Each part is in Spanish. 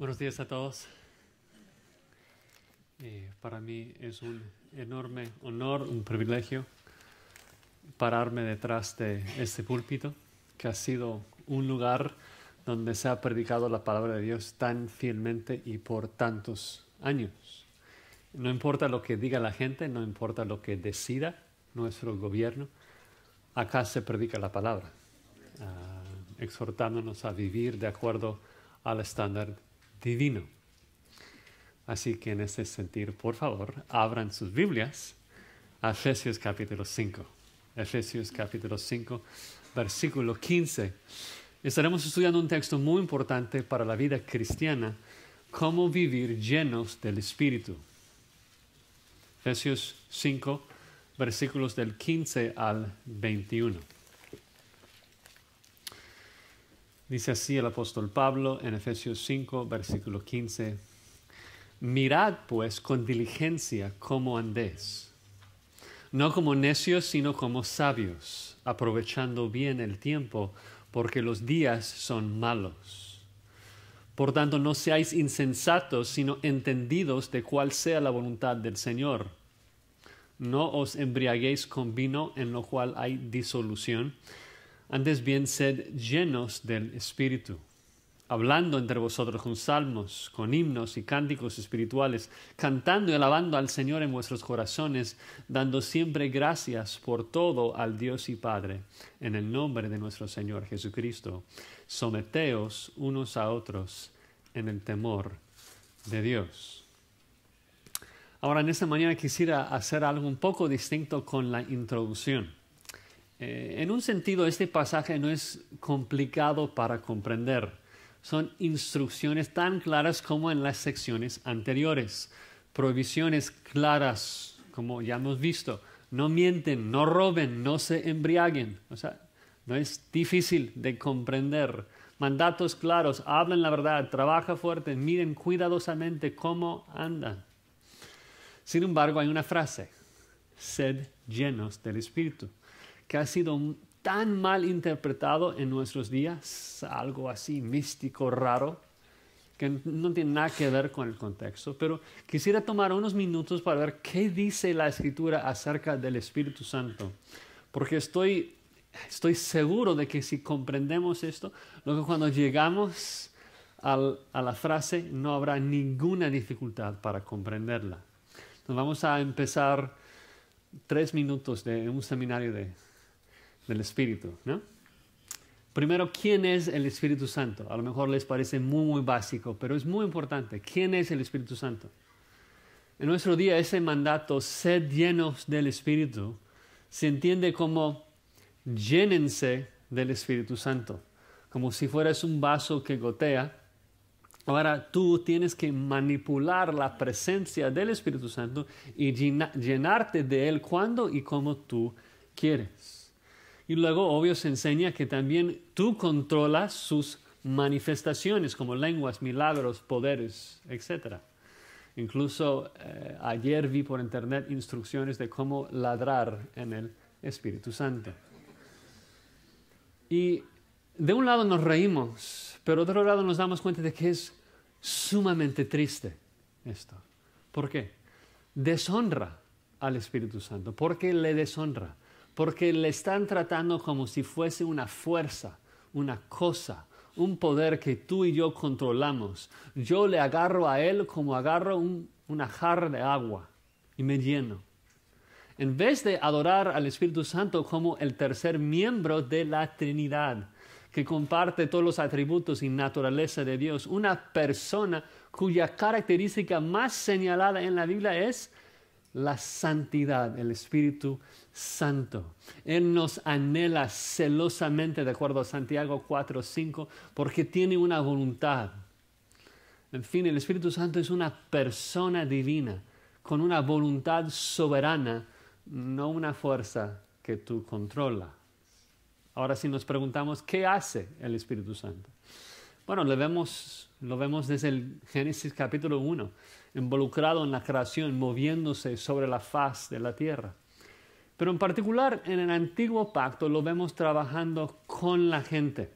Buenos días a todos. Para mí es un enorme honor, un privilegio pararme detrás de este púlpito, que ha sido un lugar donde se ha predicado la palabra de Dios tan fielmente y por tantos años. No importa lo que diga la gente, no importa lo que decida nuestro gobierno, acá se predica la palabra, exhortándonos a vivir de acuerdo al estándar divino. Así que en ese sentido, por favor, abran sus Biblias a Efesios capítulo 5. Efesios capítulo 5, versículo 15. Estaremos estudiando un texto muy importante para la vida cristiana, cómo vivir llenos del Espíritu. Efesios 5, versículos del 15 al 21. Dice así el apóstol Pablo en Efesios 5, versículo 15. Mirad pues con diligencia cómo andéis, no como necios, sino como sabios, aprovechando bien el tiempo, porque los días son malos. Por tanto, no seáis insensatos, sino entendidos de cuál sea la voluntad del Señor. No os embriaguéis con vino, en lo cual hay disolución. Antes bien, sed llenos del Espíritu, hablando entre vosotros con salmos, con himnos y cánticos espirituales, cantando y alabando al Señor en vuestros corazones, dando siempre gracias por todo al Dios y Padre, en el nombre de nuestro Señor Jesucristo. Someteos unos a otros en el temor de Dios. Ahora, en esta mañana quisiera hacer algo un poco distinto con la introducción. En un sentido, este pasaje no es complicado para comprender. Son instrucciones tan claras como en las secciones anteriores. Prohibiciones claras, como ya hemos visto. No mienten, no roben, no se embriaguen. O sea, no es difícil de comprender. Mandatos claros, hablen la verdad, trabaja fuerte, miren cuidadosamente cómo andan. Sin embargo, hay una frase, sed llenos del Espíritu, que ha sido tan mal interpretado en nuestros días, algo así místico, raro, que no tiene nada que ver con el contexto. Pero quisiera tomar unos minutos para ver qué dice la Escritura acerca del Espíritu Santo, porque estoy seguro de que si comprendemos esto, luego cuando llegamos a la frase no habrá ninguna dificultad para comprenderla. Entonces vamos a empezar 3 minutos de un seminario del Espíritu, ¿no? Primero, ¿quién es el Espíritu Santo? A lo mejor les parece muy básico, pero es muy importante. ¿Quién es el Espíritu Santo? En nuestro día, ese mandato, sed llenos del Espíritu, se entiende como llénense del Espíritu Santo, como si fueras un vaso que gotea. Ahora tú tienes que manipular la presencia del Espíritu Santo y llenarte de Él cuando y como tú quieres. Y luego, obvio, se enseña que también tú controlas sus manifestaciones como lenguas, milagros, poderes, etc. Incluso ayer vi por internet instrucciones de cómo ladrar en el Espíritu Santo. Y de un lado nos reímos, pero de otro lado nos damos cuenta de que es sumamente triste esto. ¿Por qué? Deshonra al Espíritu Santo. ¿Por qué le deshonra? Porque le están tratando como si fuese una fuerza, una cosa, un poder que tú y yo controlamos. Yo le agarro a Él como agarro una jarra de agua y me lleno. En vez de adorar al Espíritu Santo como el tercer miembro de la Trinidad, que comparte todos los atributos y naturaleza de Dios, una persona cuya característica más señalada en la Biblia es la santidad, el Espíritu Santo. Él nos anhela celosamente, de acuerdo a Santiago 4:5, porque tiene una voluntad. En fin, el Espíritu Santo es una persona divina, con una voluntad soberana, no una fuerza que tú controlas. Ahora si nos preguntamos, ¿qué hace el Espíritu Santo? Bueno, lo vemos desde el Génesis capítulo 1, involucrado en la creación, moviéndose sobre la faz de la tierra. Pero en particular en el Antiguo Pacto lo vemos trabajando con la gente.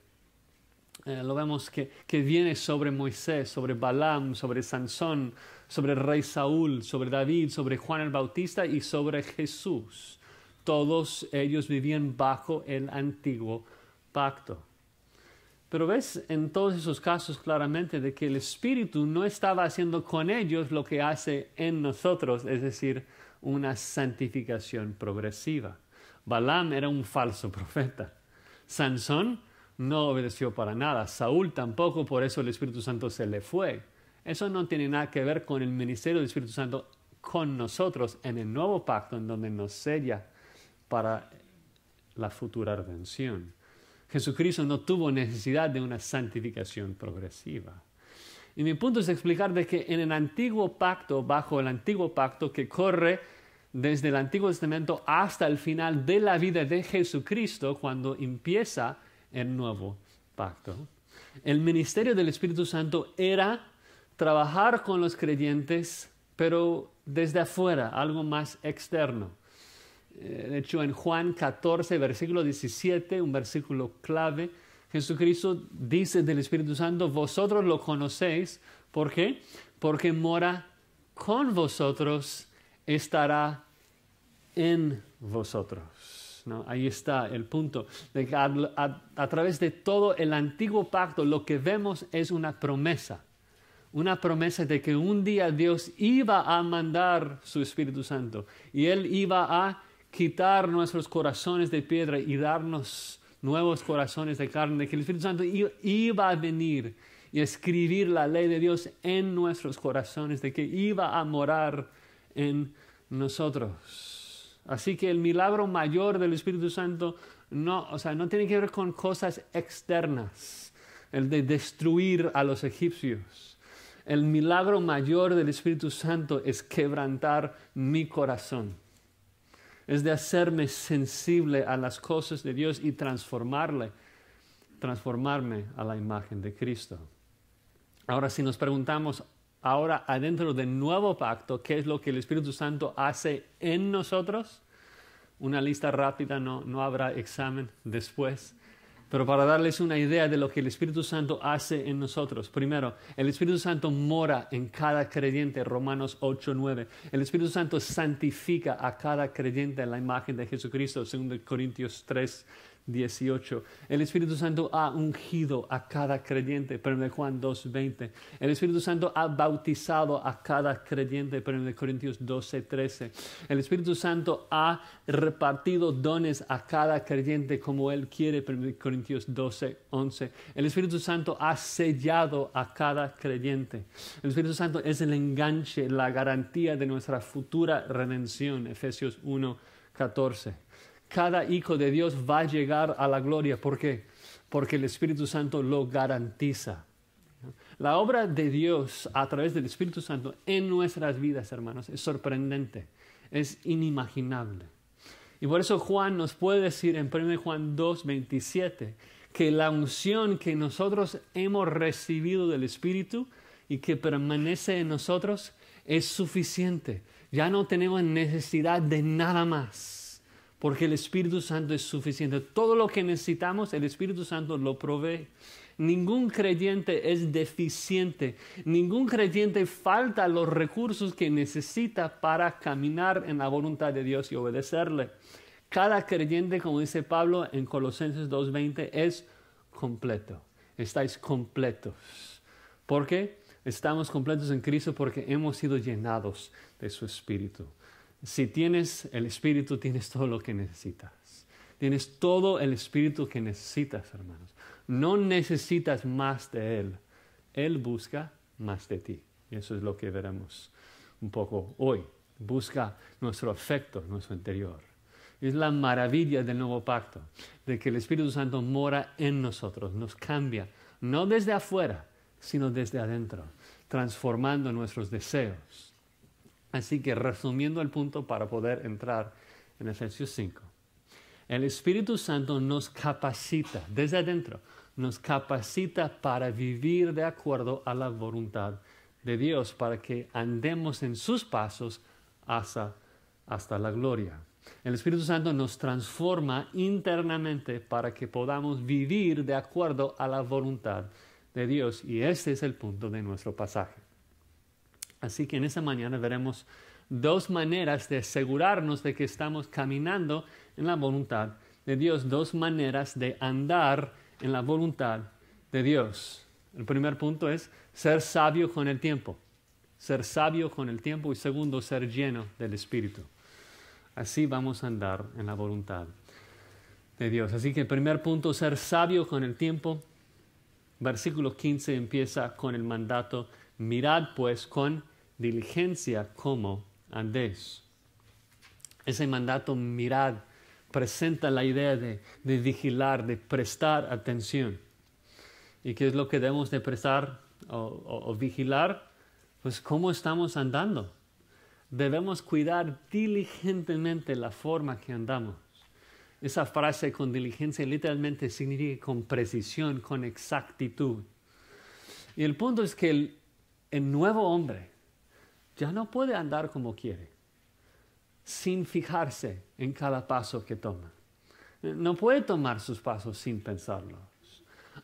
lo vemos que viene sobre Moisés, sobre Balaam, sobre Sansón, sobre el rey Saúl, sobre David, sobre Juan el Bautista y sobre Jesús. Todos ellos vivían bajo el antiguo pacto. Pero ves en todos esos casos claramente de que el Espíritu no estaba haciendo con ellos lo que hace en nosotros, es decir, una santificación progresiva. Balaam era un falso profeta. Sansón no obedeció para nada. Saúl tampoco, por eso el Espíritu Santo se le fue. Eso no tiene nada que ver con el ministerio del Espíritu Santo con nosotros en el nuevo pacto, en donde nos sella para la futura redención. Jesucristo no tuvo necesidad de una santificación progresiva. Y mi punto es explicar de que en el antiguo pacto, bajo el antiguo pacto que corre desde el Antiguo Testamento hasta el final de la vida de Jesucristo, cuando empieza el nuevo pacto, el ministerio del Espíritu Santo era trabajar con los creyentes, pero desde afuera, algo más externo. De hecho, en Juan 14, versículo 17, un versículo clave, Jesucristo dice del Espíritu Santo, vosotros lo conocéis. ¿Por qué? Porque mora con vosotros, estará en vosotros. ¿No? Ahí está el punto. De que a través de todo el antiguo pacto, lo que vemos es una promesa. Una promesa de que un día Dios iba a mandar su Espíritu Santo. Y Él iba a quitar nuestros corazones de piedra y darnos nuevos corazones de carne, de que el Espíritu Santo iba a venir y escribir la ley de Dios en nuestros corazones, de que iba a morar en nosotros. Así que el milagro mayor del Espíritu Santo no tiene que ver con cosas externas, el de destruir a los egipcios. El milagro mayor del Espíritu Santo es quebrantar mi corazón. Es de hacerme sensible a las cosas de Dios y transformarme a la imagen de Cristo. Ahora, si nos preguntamos, ahora adentro del nuevo pacto, ¿qué es lo que el Espíritu Santo hace en nosotros? Una lista rápida, no habrá examen después. Pero para darles una idea de lo que el Espíritu Santo hace en nosotros. Primero, el Espíritu Santo mora en cada creyente, Romanos 8:9. El Espíritu Santo santifica a cada creyente en la imagen de Jesucristo, 2 Corintios 3:18. El Espíritu Santo ha ungido a cada creyente, 1 Juan 2:20. El Espíritu Santo ha bautizado a cada creyente, 1 Corintios 12:13. El Espíritu Santo ha repartido dones a cada creyente como Él quiere, 1 Corintios 12:11. El Espíritu Santo ha sellado a cada creyente. El Espíritu Santo es el enganche, la garantía de nuestra futura redención, Efesios 1:14. Cada hijo de Dios va a llegar a la gloria. ¿Por qué? Porque el Espíritu Santo lo garantiza. La obra de Dios a través del Espíritu Santo en nuestras vidas, hermanos, es sorprendente, es inimaginable. Y por eso Juan nos puede decir en 1 Juan 2:27 que la unción que nosotros hemos recibido del Espíritu y que permanece en nosotros es suficiente. Ya no tenemos necesidad de nada más. Porque el Espíritu Santo es suficiente. Todo lo que necesitamos, el Espíritu Santo lo provee. Ningún creyente es deficiente. Ningún creyente falta los recursos que necesita para caminar en la voluntad de Dios y obedecerle. Cada creyente, como dice Pablo en Colosenses 2:20, es completo. Estáis completos. ¿Por qué? Estamos completos en Cristo porque hemos sido llenados de su Espíritu. Si tienes el Espíritu, tienes todo lo que necesitas. Tienes todo el Espíritu que necesitas, hermanos. No necesitas más de Él. Él busca más de ti. Y eso es lo que veremos un poco hoy. Busca nuestro afecto, nuestro interior. Es la maravilla del nuevo pacto, de que el Espíritu Santo mora en nosotros, nos cambia, no desde afuera, sino desde adentro, transformando nuestros deseos. Así que resumiendo el punto para poder entrar en Efesios 5. El Espíritu Santo nos capacita desde adentro, nos capacita para vivir de acuerdo a la voluntad de Dios, para que andemos en sus pasos hasta la gloria. El Espíritu Santo nos transforma internamente para que podamos vivir de acuerdo a la voluntad de Dios. Y este es el punto de nuestro pasaje. Así que en esta mañana veremos dos maneras de asegurarnos de que estamos caminando en la voluntad de Dios. Dos maneras de andar en la voluntad de Dios. El primer punto es ser sabio con el tiempo. Ser sabio con el tiempo. Y segundo, ser lleno del Espíritu. Así vamos a andar en la voluntad de Dios. Así que el primer punto, ser sabio con el tiempo. Versículo 15 empieza con el mandato: mirad pues con diligencia cómo andéis. Ese mandato, mirad, presenta la idea de vigilar, de prestar atención. ¿Y qué es lo que debemos de prestar o vigilar? Pues cómo estamos andando. Debemos cuidar diligentemente la forma que andamos. Esa frase con diligencia literalmente significa con precisión, con exactitud. Y el punto es que el nuevo hombre ya no puede andar como quiere, sin fijarse en cada paso que toma. No puede tomar sus pasos sin pensarlos.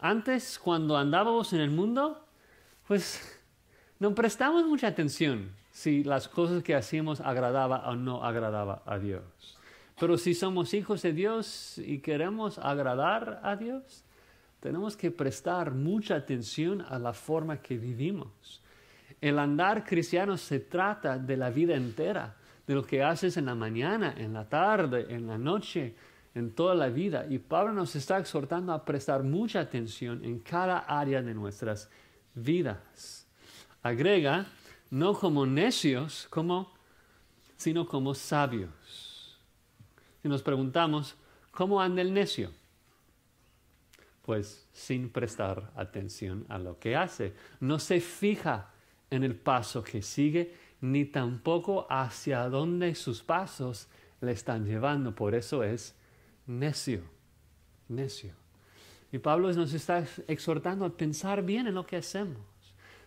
Antes, cuando andábamos en el mundo, pues no prestamos mucha atención si las cosas que hacíamos agradaban o no agradaban a Dios. Pero si somos hijos de Dios y queremos agradar a Dios, tenemos que prestar mucha atención a la forma que vivimos. El andar cristiano se trata de la vida entera, de lo que haces en la mañana, en la tarde, en la noche, en toda la vida. Y Pablo nos está exhortando a prestar mucha atención en cada área de nuestras vidas. Agrega, no como necios, sino como sabios. Y nos preguntamos, ¿cómo anda el necio? Pues sin prestar atención a lo que hace. No se fija en el paso que sigue, ni tampoco hacia dónde sus pasos le están llevando. Por eso es necio. Y Pablo nos está exhortando a pensar bien en lo que hacemos,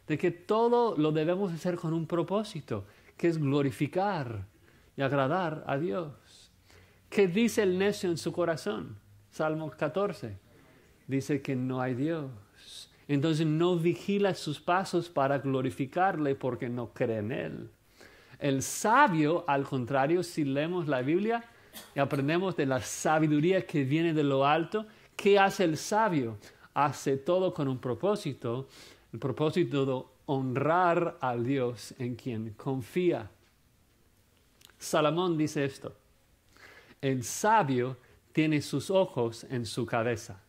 de que todo lo debemos hacer con un propósito, que es glorificar y agradar a Dios. ¿Qué dice el necio en su corazón? Salmo 14. Dice que no hay Dios. Entonces no vigila sus pasos para glorificarle porque no cree en Él. El sabio, al contrario, si leemos la Biblia y aprendemos de la sabiduría que viene de lo alto, ¿qué hace el sabio? Hace todo con un propósito, el propósito de honrar al Dios en quien confía. Salomón dice esto: el sabio tiene sus ojos en su cabeza.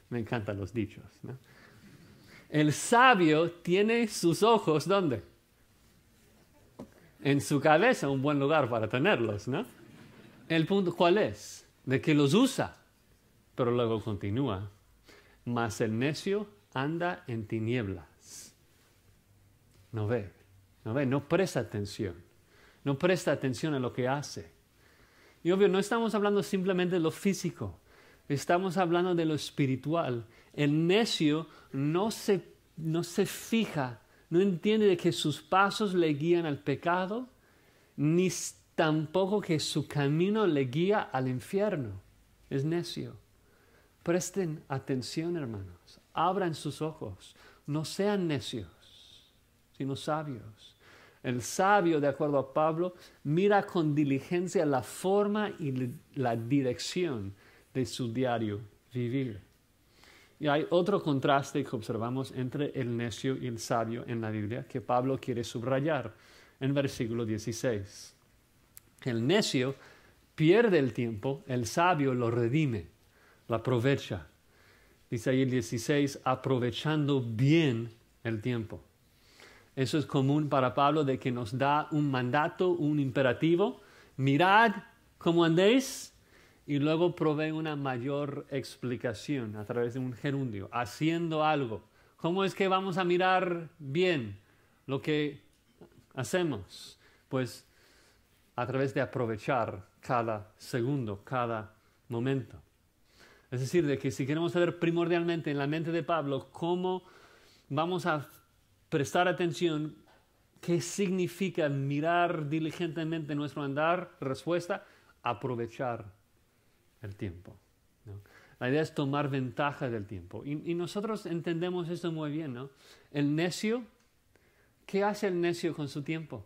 Me encantan los dichos, ¿no? El sabio tiene sus ojos, ¿dónde? En su cabeza, un buen lugar para tenerlos, ¿no? El punto, ¿cuál es? De que los usa, pero luego continúa. Mas el necio anda en tinieblas. No ve, no presta atención. No presta atención a lo que hace. Y obvio, no estamos hablando simplemente de lo físico. Estamos hablando de lo espiritual. El necio no se fija, no entiende de que sus pasos le guían al pecado, ni tampoco que su camino le guía al infierno. Es necio. Presten atención, hermanos. Abran sus ojos. No sean necios, sino sabios. El sabio, de acuerdo a Pablo, mira con diligencia la forma y la dirección de su diario vivir. Y hay otro contraste que observamos entre el necio y el sabio en la Biblia que Pablo quiere subrayar en versículo 16. El necio pierde el tiempo, el sabio lo redime, lo aprovecha. Dice ahí el 16, aprovechando bien el tiempo. Eso es común para Pablo, de que nos da un mandato, un imperativo. Mirad cómo andéis. Y luego provee una mayor explicación a través de un gerundio, haciendo algo. ¿Cómo es que vamos a mirar bien lo que hacemos? Pues a través de aprovechar cada segundo, cada momento. Es decir, de que si queremos saber primordialmente en la mente de Pablo cómo vamos a prestar atención, qué significa mirar diligentemente nuestro andar, respuesta: aprovechar el tiempo, ¿no? La idea es tomar ventaja del tiempo. Y nosotros entendemos esto muy bien, ¿no? El necio, ¿qué hace el necio con su tiempo?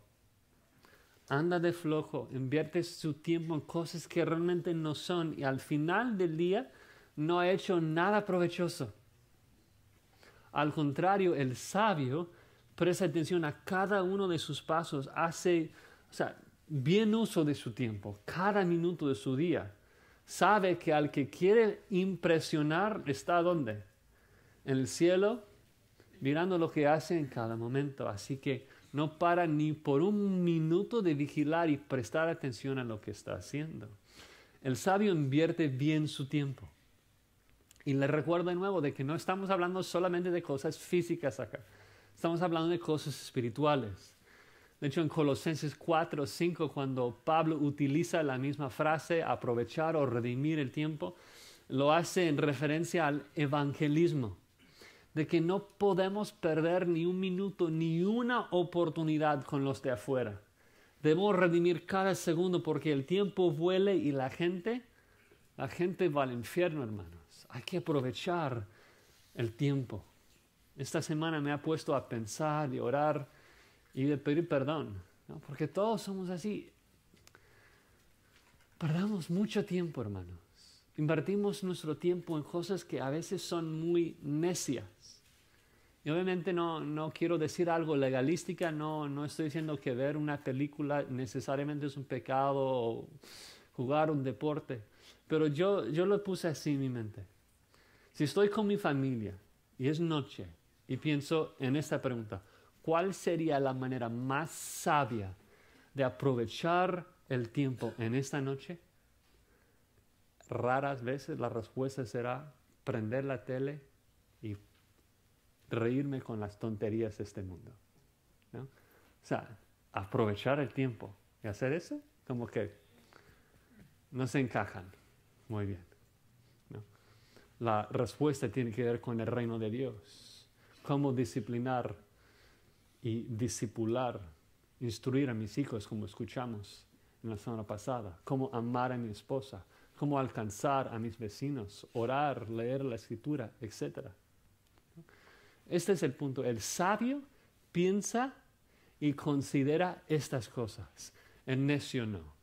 Anda de flojo, invierte su tiempo en cosas que realmente no son y al final del día no ha hecho nada provechoso. Al contrario, el sabio presta atención a cada uno de sus pasos, hace, bien uso de su tiempo, cada minuto de su día. Sabe que al que quiere impresionar está ¿dónde? En el cielo, mirando lo que hace en cada momento. Así que no para ni por un minuto de vigilar y prestar atención a lo que está haciendo. El sabio invierte bien su tiempo. Y le recuerdo de nuevo de que no estamos hablando solamente de cosas físicas acá. Estamos hablando de cosas espirituales. De hecho, en Colosenses 4, 5, cuando Pablo utiliza la misma frase, aprovechar o redimir el tiempo, lo hace en referencia al evangelismo, de que no podemos perder ni un minuto, ni una oportunidad con los de afuera. Debemos redimir cada segundo porque el tiempo vuela y la gente va al infierno, hermanos. Hay que aprovechar el tiempo. Esta semana me ha puesto a pensar y orar y de pedir perdón, ¿no? Porque todos somos así. Perdamos mucho tiempo, hermanos. Invertimos nuestro tiempo en cosas que a veces son muy necias. Y obviamente no quiero decir algo legalística, no estoy diciendo que ver una película necesariamente es un pecado o jugar un deporte. Pero yo lo puse así en mi mente. Si estoy con mi familia y es noche y pienso en esta pregunta, ¿cuál sería la manera más sabia de aprovechar el tiempo en esta noche? Raras veces la respuesta será prender la tele y reírme con las tonterías de este mundo, ¿no? Aprovechar el tiempo y hacer eso, como que no se encajan muy bien, ¿no? La respuesta tiene que ver con el reino de Dios, cómo disciplinar y discipular, instruir a mis hijos, como escuchamos en la semana pasada, cómo amar a mi esposa, cómo alcanzar a mis vecinos, orar, leer la escritura, etc. Este es el punto. El sabio piensa y considera estas cosas. El necio no.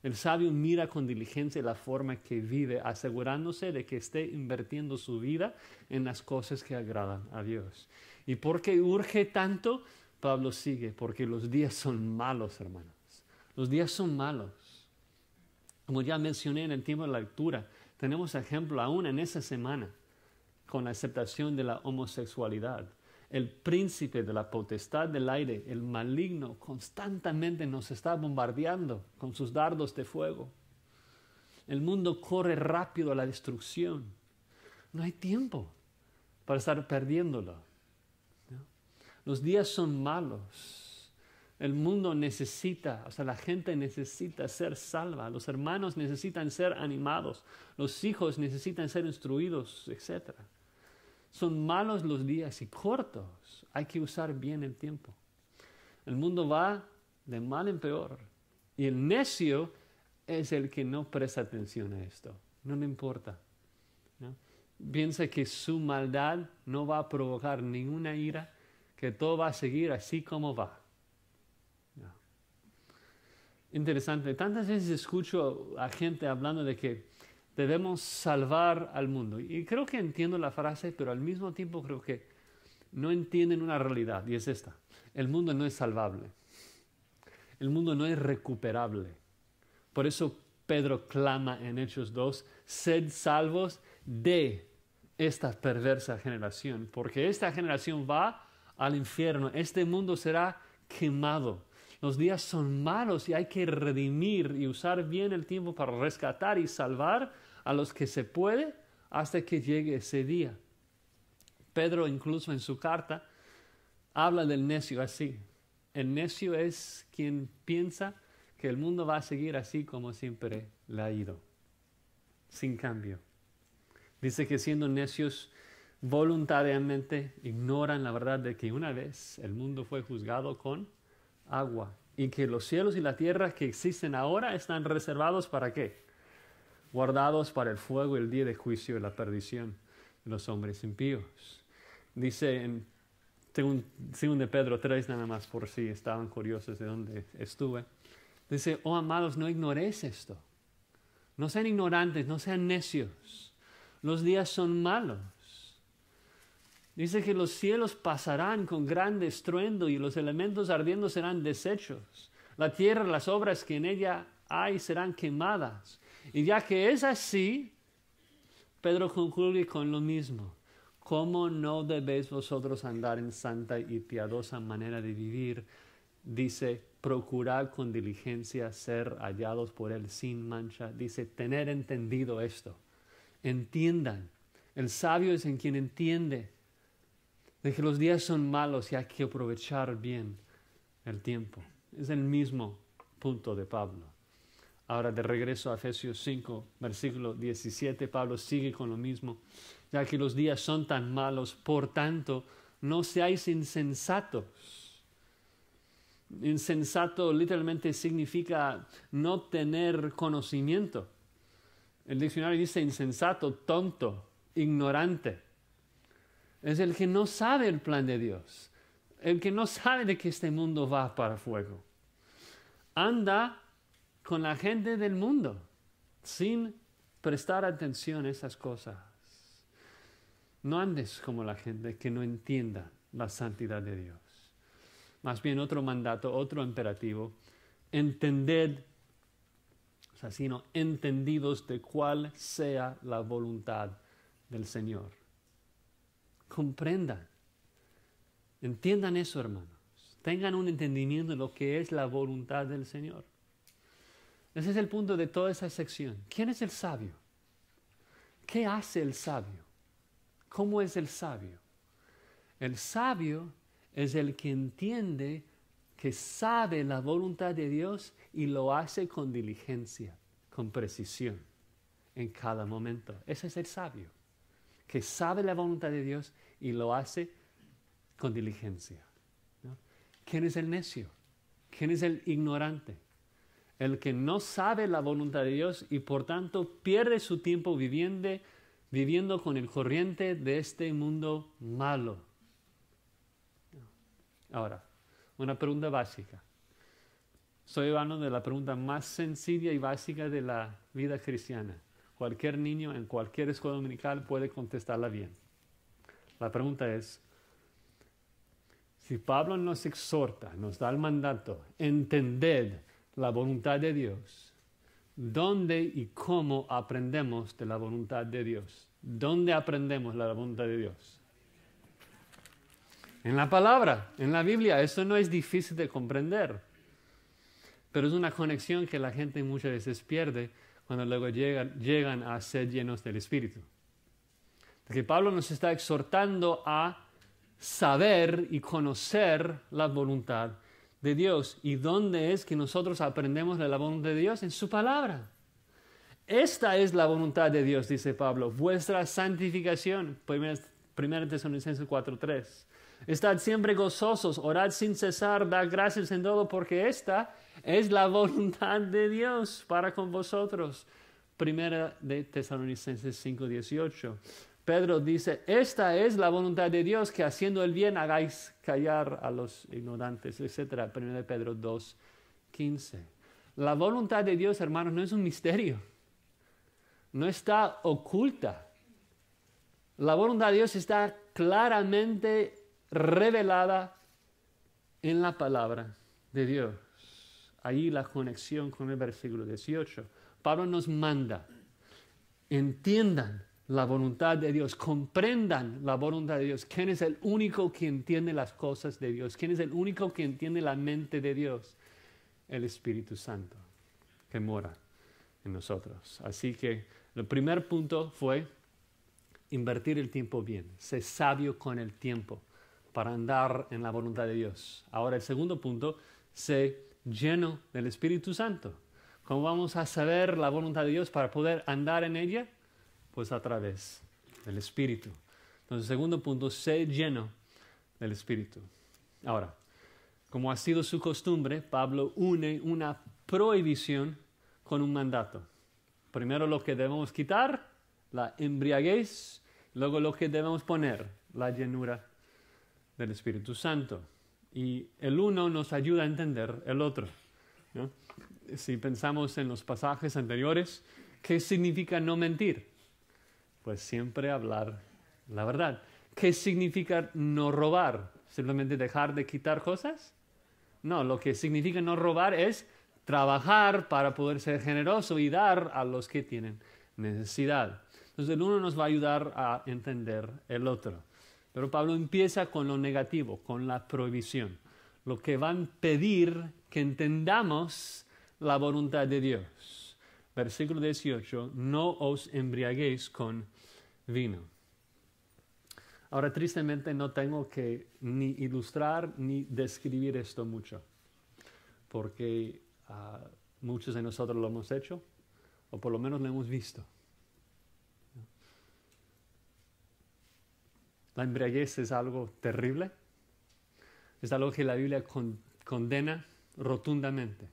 El sabio mira con diligencia la forma que vive, asegurándose de que esté invirtiendo su vida en las cosas que agradan a Dios. ¿Y por qué urge tanto? Pablo sigue, porque los días son malos, hermanos. Los días son malos. Como ya mencioné en el tiempo de la lectura, tenemos ejemplo aún en esa semana con la aceptación de la homosexualidad. El príncipe de la potestad del aire, el maligno, constantemente nos está bombardeando con sus dardos de fuego. El mundo corre rápido a la destrucción. No hay tiempo para estar perdiéndolo, ¿no? Los días son malos. El mundo necesita, la gente necesita ser salva. Los hermanos necesitan ser animados. Los hijos necesitan ser instruidos, etc. Son malos los días y cortos. Hay que usar bien el tiempo. El mundo va de mal en peor. Y el necio es el que no presta atención a esto. No le importa, ¿no? Piensa que su maldad no va a provocar ninguna ira, que todo va a seguir así como va. No. Interesante. Tantas veces escucho a gente hablando de que debemos salvar al mundo. Y creo que entiendo la frase, pero al mismo tiempo creo que no entienden una realidad, y es esta. El mundo no es salvable. El mundo no es recuperable. Por eso Pedro clama en Hechos 2, sed salvos de esta perversa generación, porque esta generación va al infierno. Este mundo será quemado. Los días son malos y hay que redimir y usar bien el tiempo para rescatar y salvar a los que se puede hasta que llegue ese día. Pedro incluso en su carta habla del necio así. El necio es quien piensa que el mundo va a seguir así como siempre le ha ido, sin cambio. Dice que siendo necios voluntariamente ignoran la verdad de que una vez el mundo fue juzgado con agua y que los cielos y la tierra que existen ahora están reservados ¿para qué? Guardados para el fuego, el día de juicio y la perdición de los hombres impíos. Dice en 2 de Pedro 3, nada más por si estaban curiosos de dónde estuve. Dice, oh amados, no ignoréis esto. No sean ignorantes, no sean necios. Los días son malos. Dice que los cielos pasarán con gran estruendo y los elementos ardiendo serán deshechos. La tierra, las obras que en ella hay serán quemadas. Y ya que es así, Pedro concluye con lo mismo. ¿Cómo no debéis vosotros andar en santa y piadosa manera de vivir? Dice, procurad con diligencia ser hallados por él sin mancha. Dice, tener entendido esto. Entiendan. El sabio es en quien entiende de que los días son malos y hay que aprovechar bien el tiempo. Es el mismo punto de Pablo. Ahora de regreso a Efesios 5, versículo 17, Pablo sigue con lo mismo. Ya que los días son tan malos, por tanto, no seáis insensatos. Insensato literalmente significa no tener conocimiento. El diccionario dice insensato, tonto, ignorante. Es el que no sabe el plan de Dios. El que no sabe de que este mundo va para fuego. Anda con la gente del mundo sin prestar atención a esas cosas. No andes como la gente que no entienda la santidad de Dios. Más bien otro mandato, otro imperativo, entended, sino entendidos de cuál sea la voluntad del Señor. Comprendan, entiendan eso, hermanos. Tengan un entendimiento de lo que es la voluntad del Señor. Ese es el punto de toda esa sección. ¿Quién es el sabio? ¿Qué hace el sabio? ¿Cómo es el sabio? El sabio es el que entiende, que sabe la voluntad de Dios y lo hace con diligencia, con precisión, en cada momento. Ese es el sabio, que sabe la voluntad de Dios y lo hace con diligencia, ¿no? ¿Quién es el necio? ¿Quién es el ignorante? El que no sabe la voluntad de Dios y por tanto pierde su tiempo viviendo con el corriente de este mundo malo. Ahora, una pregunta básica. Estoy hablando de la pregunta más sencilla y básica de la vida cristiana. Cualquier niño en cualquier escuela dominical puede contestarla bien. La pregunta es, si Pablo nos exhorta, nos da el mandato, entended la voluntad de Dios, ¿dónde y cómo aprendemos de la voluntad de Dios? ¿Dónde aprendemos la voluntad de Dios? En la palabra, en la Biblia. Eso no es difícil de comprender. Pero es una conexión que la gente muchas veces pierde cuando luego llegan a ser llenos del Espíritu. Porque Pablo nos está exhortando a saber y conocer la voluntad de Dios. ¿Y dónde es que nosotros aprendemos de la voluntad de Dios? En su palabra. Esta es la voluntad de Dios, dice Pablo, vuestra santificación. 1 Tesalonicenses 4:3. Estad siempre gozosos, orad sin cesar, dad gracias en todo, porque esta es la voluntad de Dios para con vosotros. 1 Tesalonicenses 5:18. Pedro dice, esta es la voluntad de Dios, que haciendo el bien hagáis callar a los ignorantes, etc. 1 Pedro 2:15. La voluntad de Dios, hermanos, no es un misterio. No está oculta. La voluntad de Dios está claramente revelada en la palabra de Dios. Ahí la conexión con el versículo 18. Pablo nos manda, entiendan la voluntad de Dios, comprendan la voluntad de Dios. ¿Quién es el único que entiende las cosas de Dios? ¿Quién es el único que entiende la mente de Dios? El Espíritu Santo, que mora en nosotros. Así que el primer punto fue invertir el tiempo bien, ser sabio con el tiempo para andar en la voluntad de Dios. Ahora el segundo punto, ser lleno del Espíritu Santo. ¿Cómo vamos a saber la voluntad de Dios para poder andar en ella? Pues a través del Espíritu. Entonces, segundo punto, ser lleno del Espíritu. Ahora, Como ha sido su costumbre, Pablo une una prohibición con un mandato. Primero lo que debemos quitar, la embriaguez, luego lo que debemos poner, la llenura del Espíritu Santo. Y el uno nos ayuda a entender el otro, ¿no? Si pensamos en los pasajes anteriores, ¿qué significa no mentir? Pues siempre hablar la verdad. ¿Qué significa no robar? ¿Simplemente dejar de quitar cosas? No, lo que significa no robar es trabajar para poder ser generoso y dar a los que tienen necesidad. Entonces el uno nos va a ayudar a entender el otro. Pero Pablo empieza con lo negativo, con la prohibición. Lo que van a pedir que entendamos la voluntad de Dios. Versículo 18, no os embriaguéis con vino. Ahora, tristemente, no tengo que ni ilustrar ni describir esto mucho, porque muchos de nosotros lo hemos hecho, o por lo menos lo hemos visto. La embriaguez es algo terrible, es algo que la Biblia condena rotundamente.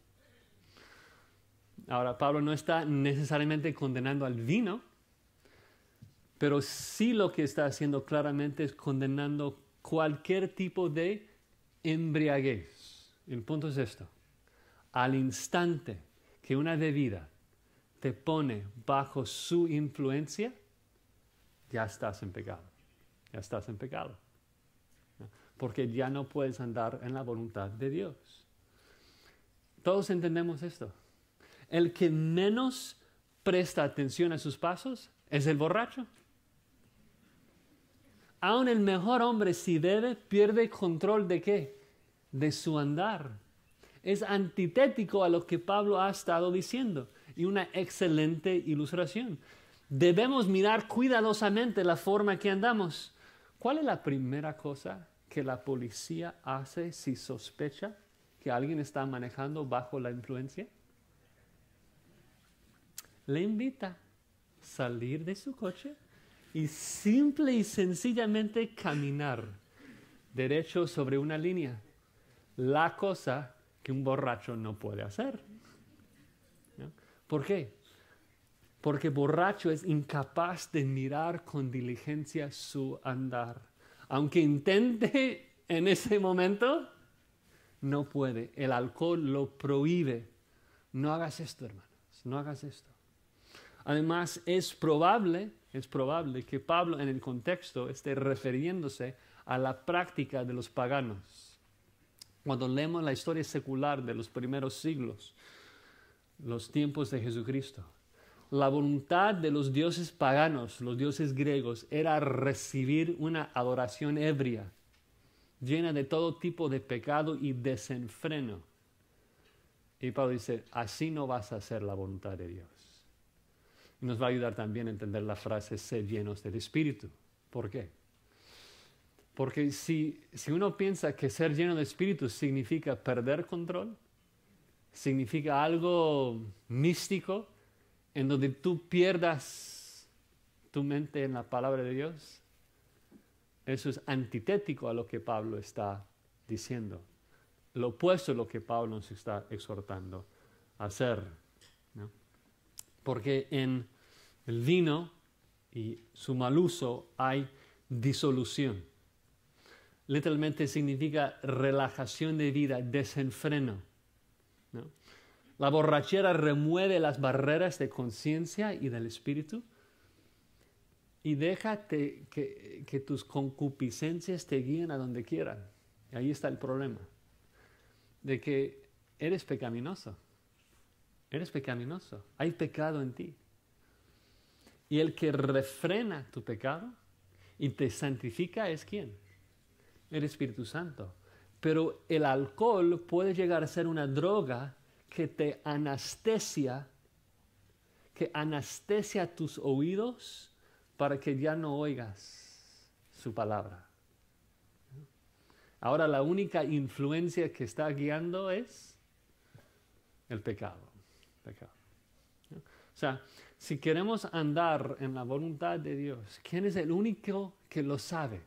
Ahora, Pablo no está necesariamente condenando al vino, pero sí lo que está haciendo claramente es condenando cualquier tipo de embriaguez. El punto es esto. Al instante que una bebida te pone bajo su influencia, ya estás en pecado. Ya estás en pecado. Porque ya no puedes andar en la voluntad de Dios. Todos entendemos esto. El que menos presta atención a sus pasos es el borracho. Aún el mejor hombre, si bebe, pierde control ¿de qué? De su andar. Es antitético a lo que Pablo ha estado diciendo y una excelente ilustración. Debemos mirar cuidadosamente la forma que andamos. ¿Cuál es la primera cosa que la policía hace si sospecha que alguien está manejando bajo la influencia? Le invita a salir de su coche y simple y sencillamente caminar derecho sobre una línea. La cosa que un borracho no puede hacer. ¿No? ¿Por qué? Porque borracho es incapaz de mirar con diligencia su andar. Aunque intente en ese momento, no puede. El alcohol lo prohíbe. No hagas esto, hermanos. No hagas esto. Además, es probable que Pablo en el contexto esté refiriéndose a la práctica de los paganos. Cuando leemos la historia secular de los primeros siglos, los tiempos de Jesucristo, la voluntad de los dioses paganos, los dioses griegos, era recibir una adoración ebria, llena de todo tipo de pecado y desenfreno. Y Pablo dice, así no vas a hacer la voluntad de Dios. Y nos va a ayudar también a entender la frase, sed llenos del Espíritu. ¿Por qué? Porque si uno piensa que ser lleno del Espíritu significa perder control, significa algo místico, en donde tú pierdas tu mente en la palabra de Dios, eso es antitético a lo que Pablo está diciendo. Lo opuesto a lo que Pablo nos está exhortando a hacer, ¿no? Porque en el vino y su mal uso hay disolución. Literalmente significa relajación de vida, desenfreno, ¿no? La borrachera remueve las barreras de conciencia y del espíritu y deja que tus concupiscencias te guíen a donde quieran. Y ahí está el problema, de que eres pecaminoso. Eres pecaminoso. Hay pecado en ti. Y el que refrena tu pecado y te santifica es ¿quién? El Espíritu Santo. Pero el alcohol puede llegar a ser una droga que te anestesia, que anestesia tus oídos para que ya no oigas su palabra. Ahora la única influencia que está guiando es el pecado. O sea, si queremos andar en la voluntad de Dios, ¿quién es el único que lo sabe?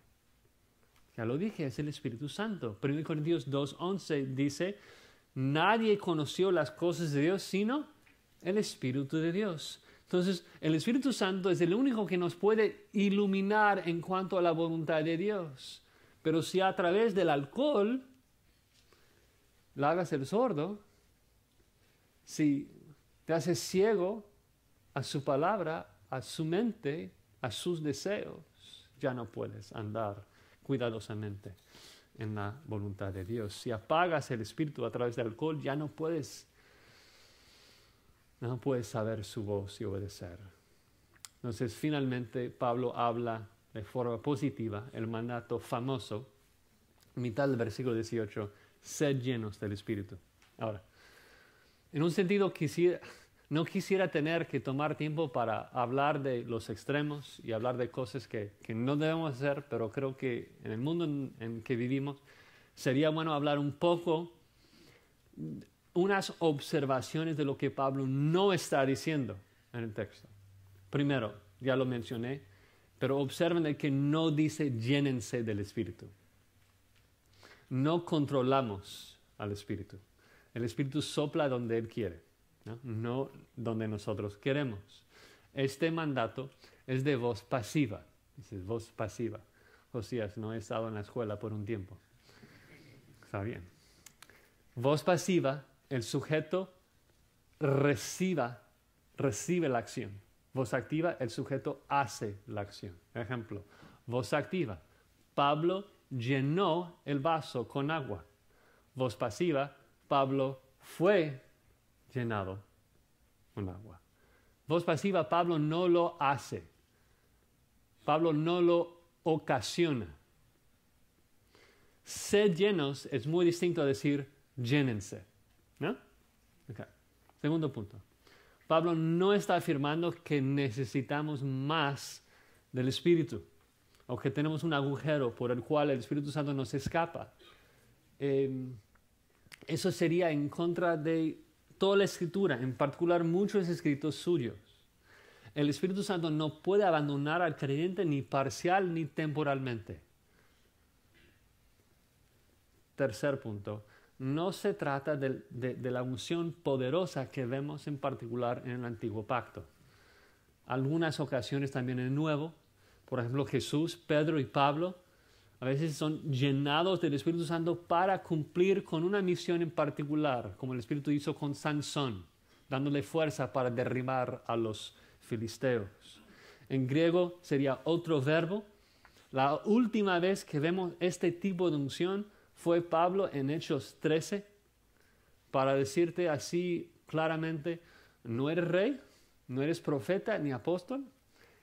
Ya lo dije, es el Espíritu Santo. 1 Corintios 2:11 dice, nadie conoció las cosas de Dios sino el Espíritu de Dios. Entonces, el Espíritu Santo es el único que nos puede iluminar en cuanto a la voluntad de Dios. Pero si a través del alcohol le hagas el sordo, si te haces ciego a su palabra, a su mente, a sus deseos, ya no puedes andar cuidadosamente en la voluntad de Dios. Si apagas el espíritu a través del alcohol, ya no puedes saber su voz y obedecer. Entonces, finalmente, Pablo habla de forma positiva el mandato famoso, mitad del versículo 18, sed llenos del Espíritu. Ahora, en un sentido no quisiera tener que tomar tiempo para hablar de los extremos y hablar de cosas que no debemos hacer, pero creo que en el mundo en que vivimos sería bueno hablar un poco, unas observaciones de lo que Pablo no está diciendo en el texto. Primero, ya lo mencioné, pero observen de que no dice llénense del Espíritu. No controlamos al Espíritu. El Espíritu sopla donde Él quiere, no donde nosotros queremos. Este mandato es de voz pasiva. Dice voz pasiva. Josías, no he estado en la escuela por un tiempo. Está bien. Voz pasiva, el sujeto recibe la acción. Voz activa, el sujeto hace la acción. Ejemplo, voz activa. Pablo llenó el vaso con agua. Voz pasiva, Pablo fue llenado con agua. Voz pasiva, Pablo no lo hace. Pablo no lo ocasiona. Sed llenos es muy distinto a decir llénense, ¿no? Okay. Segundo punto. Pablo no está afirmando que necesitamos más del Espíritu o que tenemos un agujero por el cual el Espíritu Santo nos escapa. Eso sería en contra de toda la Escritura, en particular muchos escritos suyos. El Espíritu Santo no puede abandonar al creyente ni parcial ni temporalmente. Tercer punto. No se trata de la unción poderosa que vemos en particular en el Antiguo Pacto. Algunas ocasiones también en el Nuevo, por ejemplo Jesús, Pedro y Pablo, a veces son llenados del Espíritu Santo para cumplir con una misión en particular, como el Espíritu hizo con Sansón, dándole fuerza para derribar a los filisteos. En griego sería otro verbo. La última vez que vemos este tipo de unción fue Pablo en Hechos 13 para decirte así claramente, no eres rey, no eres profeta ni apóstol,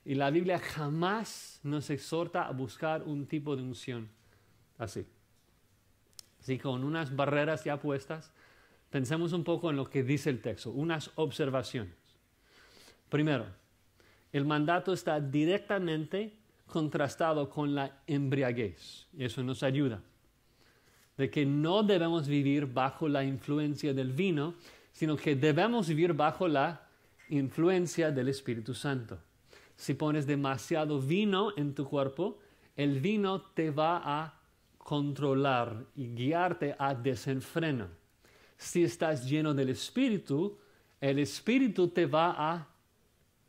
y la Biblia jamás nos exhorta a buscar un tipo de unción así. Así que con unas barreras ya puestas, pensemos un poco en lo que dice el texto, unas observaciones. Primero, el mandato está directamente contrastado con la embriaguez, y eso nos ayuda. De que no debemos vivir bajo la influencia del vino, sino que debemos vivir bajo la influencia del Espíritu Santo. Si pones demasiado vino en tu cuerpo, el vino te va a controlar y guiarte a desenfreno. Si estás lleno del Espíritu, el Espíritu te va a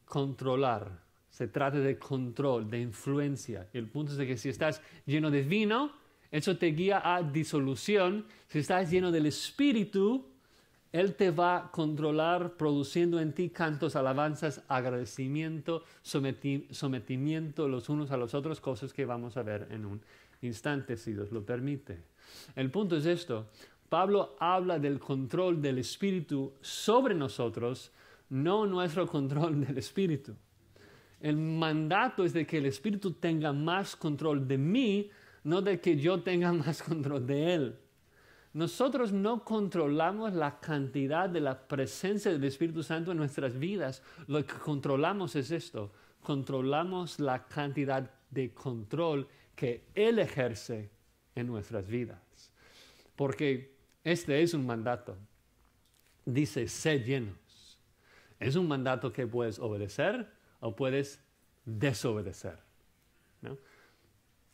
controlar. Se trata de control, de influencia. El punto es de que si estás lleno de vino, eso te guía a disolución. Si estás lleno del Espíritu, Él te va a controlar produciendo en ti cantos, alabanzas, agradecimiento, sometimiento los unos a los otros, cosas que vamos a ver en un instante, si Dios lo permite. El punto es esto. Pablo habla del control del Espíritu sobre nosotros, no nuestro control del Espíritu. El mandato es de que el Espíritu tenga más control de mí, no de que yo tenga más control de Él. Nosotros no controlamos la cantidad de la presencia del Espíritu Santo en nuestras vidas. Lo que controlamos es esto. Controlamos la cantidad de control que Él ejerce en nuestras vidas. Porque este es un mandato. Dice, sed llenos. Es un mandato que puedes obedecer o puedes desobedecer, ¿no?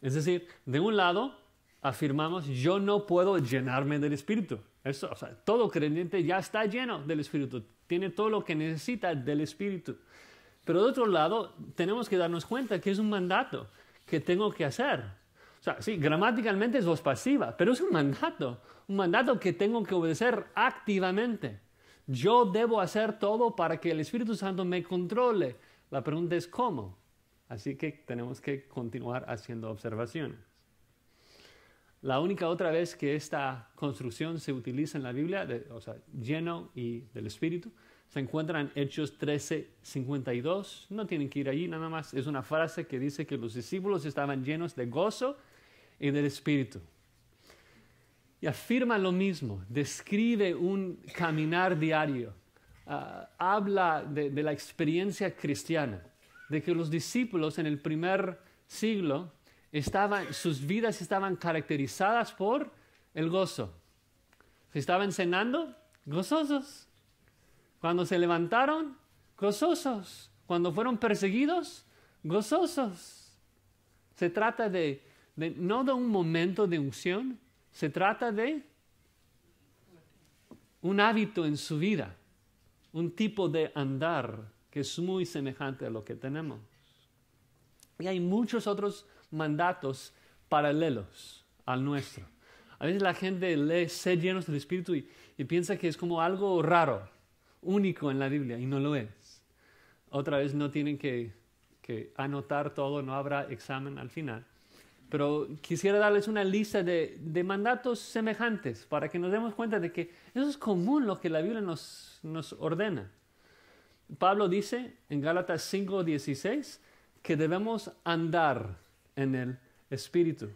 Es decir, de un lado afirmamos, yo no puedo llenarme del Espíritu. Eso, o sea, todo creyente ya está lleno del Espíritu, tiene todo lo que necesita del Espíritu. Pero de otro lado, tenemos que darnos cuenta que es un mandato que tengo que hacer. O sea, sí, gramaticalmente es voz pasiva, pero es un mandato que tengo que obedecer activamente. Yo debo hacer todo para que el Espíritu Santo me controle. La pregunta es ¿cómo? Así que tenemos que continuar haciendo observaciones. La única otra vez que esta construcción se utiliza en la Biblia, o sea, lleno y del Espíritu, se encuentra en Hechos 13:52. No tienen que ir allí, nada más. Es una frase que dice que los discípulos estaban llenos de gozo y del Espíritu. Y afirma lo mismo, describe un caminar diario, habla de la experiencia cristiana, de que los discípulos en el primer siglo sus vidas estaban caracterizadas por el gozo. Se estaban cenando, gozosos. Cuando se levantaron, gozosos. Cuando fueron perseguidos, gozosos. Se trata no de un momento de unción, se trata de un hábito en su vida, un tipo de andar que es muy semejante a lo que tenemos. Y hay muchos otros mandatos paralelos al nuestro. A veces la gente lee ser llenos del Espíritu y piensa que es como algo raro, único en la Biblia, y no lo es. Otra vez no tienen que anotar todo, no habrá examen al final. Pero quisiera darles una lista de mandatos semejantes para que nos demos cuenta de que eso es común lo que la Biblia nos ordena. Pablo dice en Gálatas 5:16 que debemos andar en el Espíritu,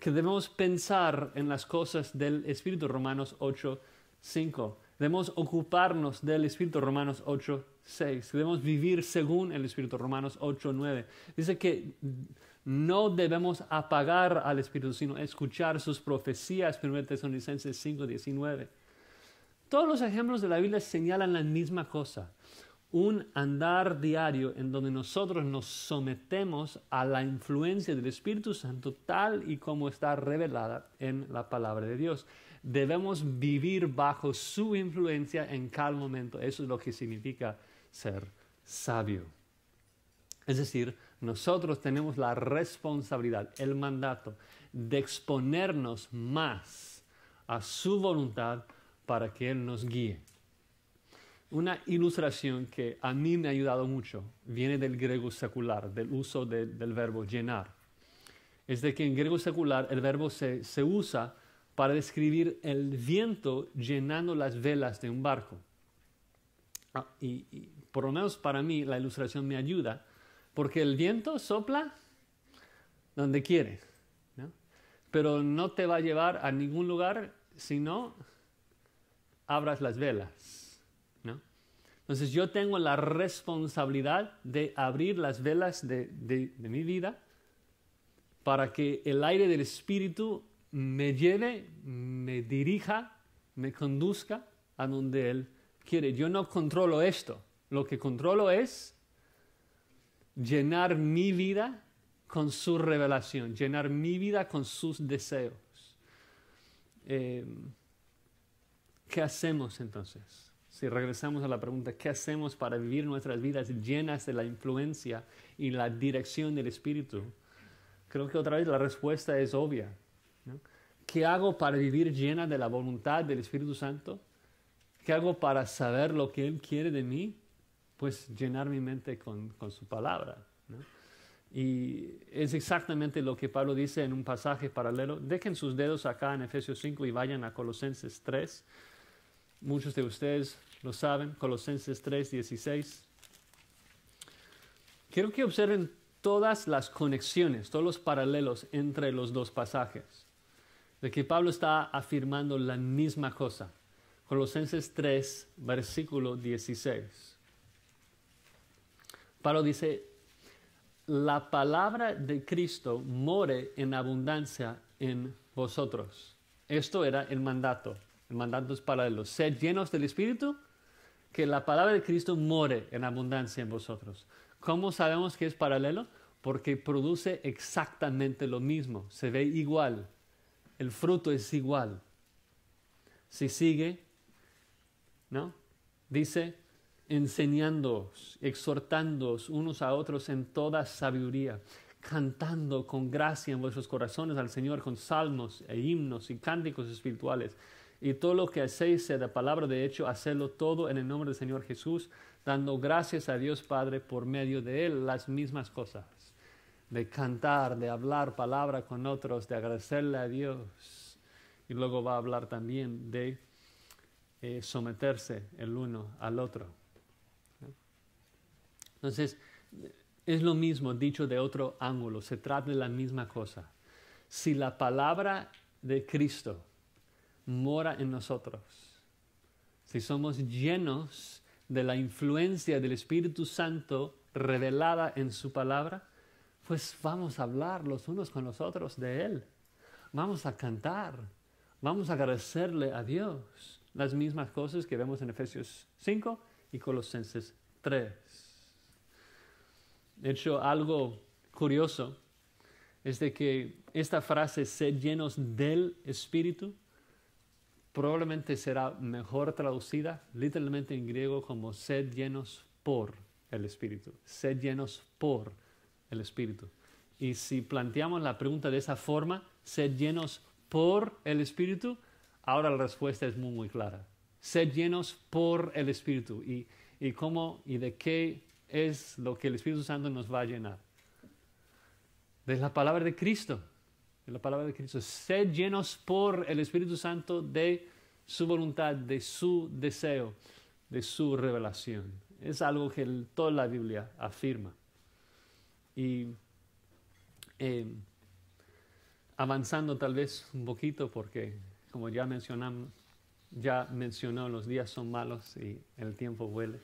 que debemos pensar en las cosas del Espíritu, Romanos 8:5. Debemos ocuparnos del Espíritu, Romanos 8:6. Debemos vivir según el Espíritu, Romanos 8:9. Dice que no debemos apagar al Espíritu, sino escuchar sus profecías, 1 Tesalonicenses 5:19. Todos los ejemplos de la Biblia señalan la misma cosa. Un andar diario en donde nosotros nos sometemos a la influencia del Espíritu Santo tal y como está revelada en la palabra de Dios. Debemos vivir bajo su influencia en cada momento. Eso es lo que significa ser sabio. Es decir, nosotros tenemos la responsabilidad, el mandato de exponernos más a su voluntad para que Él nos guíe. Una ilustración que a mí me ha ayudado mucho viene del griego secular, del uso del verbo llenar. Es de que en griego secular el verbo se usa para describir el viento llenando las velas de un barco. Y por lo menos para mí la ilustración me ayuda porque el viento sopla donde quiere, ¿no? Pero no te va a llevar a ningún lugar si no abras las velas, ¿no? Entonces yo tengo la responsabilidad de abrir las velas de mi vida para que el aire del Espíritu me lleve, me dirija, me conduzca a donde Él quiere. Yo no controlo esto. Lo que controlo es llenar mi vida con su revelación, llenar mi vida con sus deseos. ¿Qué hacemos entonces? Si regresamos a la pregunta, ¿qué hacemos para vivir nuestras vidas llenas de la influencia y la dirección del Espíritu? Creo que otra vez la respuesta es obvia, ¿no? ¿Qué hago para vivir llena de la voluntad del Espíritu Santo? ¿Qué hago para saber lo que Él quiere de mí? Pues llenar mi mente con su palabra, ¿no? Y es exactamente lo que Pablo dice en un pasaje paralelo. Dejen sus dedos acá en Efesios 5 y vayan a Colosenses 3. Muchos de ustedes lo saben, Colosenses 3:16. Quiero que observen todas las conexiones, todos los paralelos entre los dos pasajes, de que Pablo está afirmando la misma cosa. Colosenses 3, versículo 16. Pablo dice, la palabra de Cristo more en abundancia en vosotros. Esto era el mandato. El mandato es paralelo. Sed llenos del Espíritu, que la palabra de Cristo more en abundancia en vosotros. ¿Cómo sabemos que es paralelo? porque produce exactamente lo mismo, se ve igual, el fruto es igual. Si sigue, ¿no? Dice, enseñándoos, exhortándoos unos a otros en toda sabiduría, cantando con gracia en vuestros corazones al Señor con salmos e himnos y cánticos espirituales. Y todo lo que hacéis, sea de palabra de hecho, hacedlo todo en el nombre del Señor Jesús, dando gracias a Dios Padre por medio de Él, las mismas cosas. De cantar, de hablar palabra con otros, de agradecerle a Dios. Y luego va a hablar también de someterse el uno al otro. Entonces, es lo mismo dicho de otro ángulo, se trata de la misma cosa. Si la palabra de Cristo mora en nosotros, si somos llenos de la influencia del Espíritu Santo revelada en su palabra, pues vamos a hablar los unos con los otros de Él. Vamos a cantar, vamos a agradecerle a Dios. Las mismas cosas que vemos en Efesios 5 y Colosenses 3. De hecho, algo curioso es de que esta frase, sed llenos del Espíritu, probablemente será mejor traducida literalmente en griego como sed llenos por el Espíritu. Sed llenos por el Espíritu. Y si planteamos la pregunta de esa forma, sed llenos por el Espíritu, ahora la respuesta es muy clara. Sed llenos por el Espíritu. ¿Y cómo y de qué es lo que el Espíritu Santo nos va a llenar? De la palabra de Cristo. De la palabra de Cristo. Sed llenos por el Espíritu Santo de su voluntad, de su deseo, de su revelación. Es algo que toda la Biblia afirma. Y avanzando tal vez un poquito, porque como ya mencionó, los días son malos y el tiempo vuela.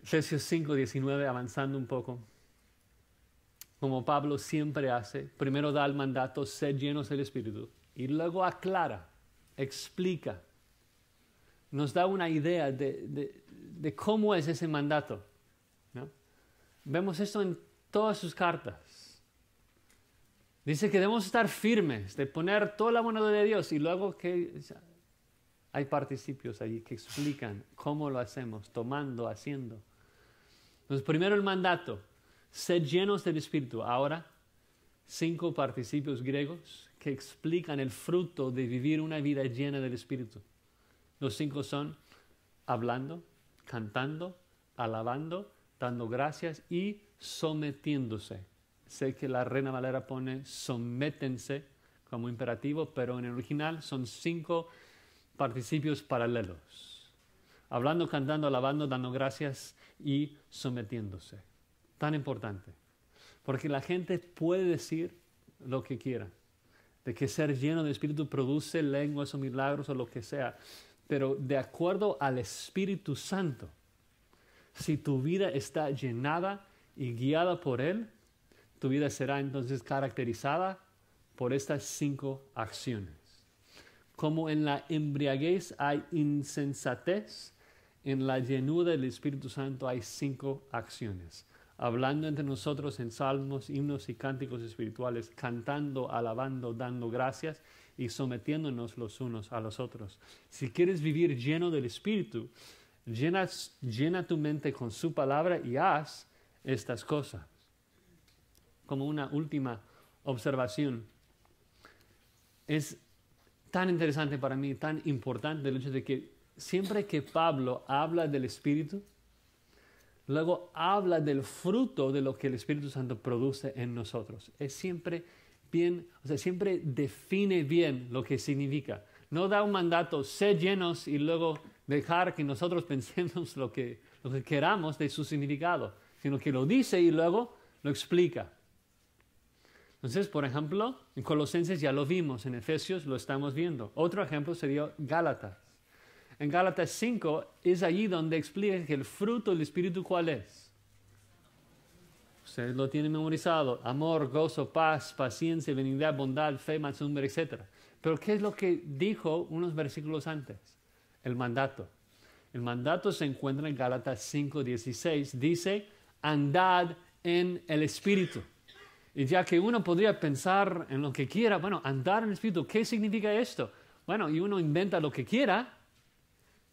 Efesios 5:19, avanzando un poco. Como Pablo siempre hace, primero da el mandato, sed llenos del Espíritu, y luego aclara, explica, nos da una idea de cómo es ese mandato, ¿no? Vemos esto en todas sus cartas. Dice que debemos estar firmes, de poner toda la mano de Dios, y luego que hay participios allí que explican cómo lo hacemos, tomando, haciendo. Entonces, primero el mandato, sed llenos del Espíritu. Ahora, 5 participios griegos que explican el fruto de vivir una vida llena del Espíritu. Los 5 son hablando, cantando, alabando, dando gracias y sometiéndose. Sé que la Reina Valera pone sométense como imperativo, pero en el original son 5 participios paralelos. Hablando, cantando, alabando, dando gracias y sometiéndose. Tan importante. Porque la gente puede decir lo que quiera. De que ser lleno de Espíritu produce lenguas o milagros o lo que sea. Pero de acuerdo al Espíritu Santo, si tu vida está llenada y guiada por Él, tu vida será entonces caracterizada por estas 5 acciones. Como en la embriaguez hay insensatez, en la llenura del Espíritu Santo hay 5 acciones. Hablando entre nosotros en salmos, himnos y cánticos espirituales, cantando, alabando, dando gracias y sometiéndonos los unos a los otros. Si quieres vivir lleno del Espíritu, llena tu mente con su palabra y haz estas cosas. Como una última observación, es tan interesante para mí, tan importante el hecho de que siempre que Pablo habla del Espíritu, luego habla del fruto de lo que el Espíritu Santo produce en nosotros. Es siempre bien, siempre define bien lo que significa. No da un mandato, sed llenos y luego dejar que nosotros pensemos lo que queramos de su significado, sino que lo dice y luego lo explica. Entonces, por ejemplo, en Colosenses ya lo vimos, en Efesios lo estamos viendo. Otro ejemplo sería Gálatas. En Gálatas 5 es allí donde explica que el fruto del Espíritu, ¿cuál es? Ustedes lo tienen memorizado. Amor, gozo, paz, paciencia, benignidad, bondad, fe, mansedumbre, etc. Pero ¿qué es lo que dijo unos versículos antes? El mandato. El mandato se encuentra en Gálatas 5:16. Dice, andad en el Espíritu. Y ya que uno podría pensar en lo que quiera, bueno, andar en el Espíritu, ¿qué significa esto? Bueno, y uno inventa lo que quiera.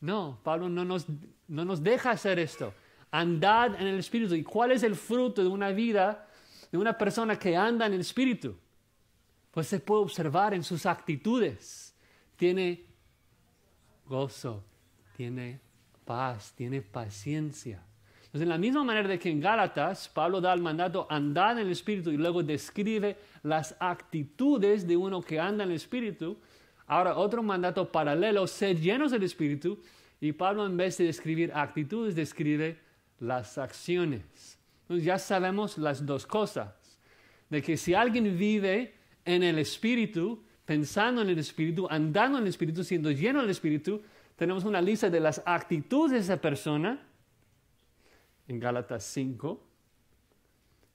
No, Pablo no nos deja hacer esto. Andad en el Espíritu. ¿Y cuál es el fruto de una vida de una persona que anda en el Espíritu? Pues se puede observar en sus actitudes. Tiene gozo, tiene paz, tiene paciencia. Entonces, en la misma manera de que en Gálatas, Pablo da el mandato, andad en el Espíritu, y luego describe las actitudes de uno que anda en el Espíritu. Ahora, otro mandato paralelo, sed llenos del Espíritu, y Pablo, en vez de describir actitudes, describe las acciones. Entonces, ya sabemos las dos cosas, de que si alguien vive en el Espíritu, pensando en el Espíritu, andando en el Espíritu, siendo lleno del Espíritu, tenemos una lista de las actitudes de esa persona, en Gálatas 5,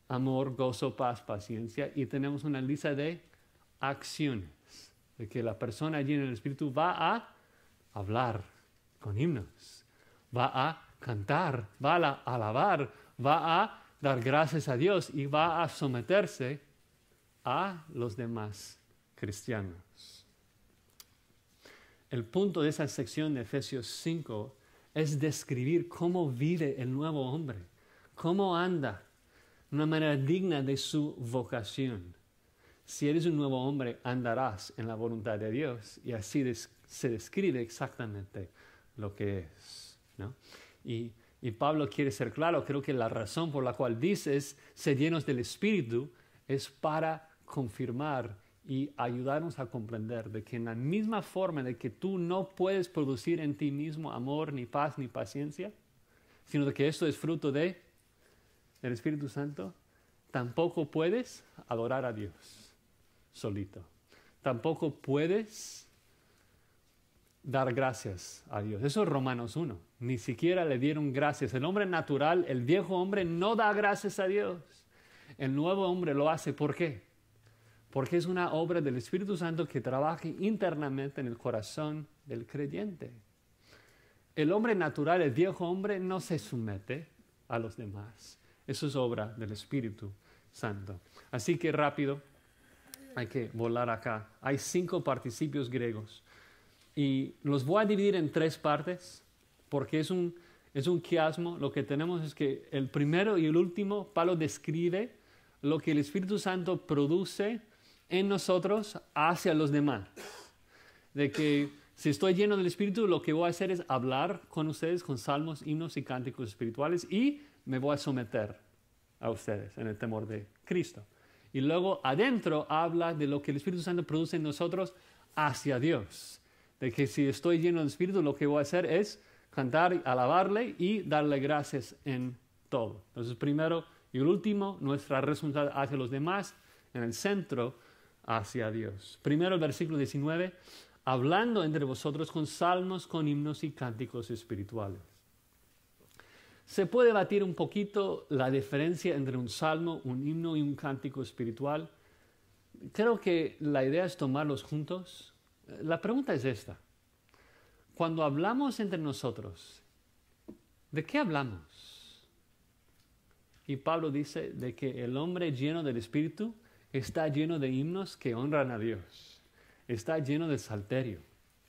amor, gozo, paz, paciencia, y tenemos una lista de acciones, de que la persona llena del Espíritu va a hablar con himnos, va a cantar, va a alabar, va a dar gracias a Dios y va a someterse a los demás cristianos. El punto de esa sección de Efesios 5 es describir cómo vive el nuevo hombre, cómo anda de una manera digna de su vocación. Si eres un nuevo hombre, andarás en la voluntad de Dios, y así se describe exactamente lo que es, ¿no? Y Pablo quiere ser claro. Creo que la razón por la cual dices ser llenos del Espíritu es para confirmar y ayudarnos a comprender de que en la misma forma de que tú no puedes producir en ti mismo amor, ni paz, ni paciencia, sino de que esto es fruto del Espíritu Santo, tampoco puedes adorar a Dios solito. Tampoco puedes dar gracias a Dios. Eso es Romanos 1. Ni siquiera le dieron gracias. El hombre natural, el viejo hombre, no da gracias a Dios. El nuevo hombre lo hace. ¿Por qué? Porque es una obra del Espíritu Santo que trabaja internamente en el corazón del creyente. El hombre natural, el viejo hombre, no se somete a los demás. Eso es obra del Espíritu Santo. Así que rápido, hay que volar acá. Hay 5 participios griegos. Y los voy a dividir en 3 partes, porque es un quiasmo. Lo que tenemos es que el primero y el último, Pablo describe lo que el Espíritu Santo produce en nosotros hacia los demás. De que si estoy lleno del Espíritu, lo que voy a hacer es hablar con ustedes con salmos, himnos y cánticos espirituales, y me voy a someter a ustedes en el temor de Cristo. Y luego adentro habla de lo que el Espíritu Santo produce en nosotros hacia Dios. De que si estoy lleno del Espíritu, lo que voy a hacer es cantar, alabarle y darle gracias en todo. Entonces, primero y último, nuestra responsabilidad hacia los demás, en el centro, hacia Dios. Primero el versículo 19, hablando entre vosotros con salmos, con himnos y cánticos espirituales. Se puede debatir un poquito la diferencia entre un salmo, un himno y un cántico espiritual. Creo que la idea es tomarlos juntos. La pregunta es esta. Cuando hablamos entre nosotros, ¿de qué hablamos? Y Pablo dice de que el hombre lleno del Espíritu está lleno de himnos que honran a Dios. Está lleno de salterio,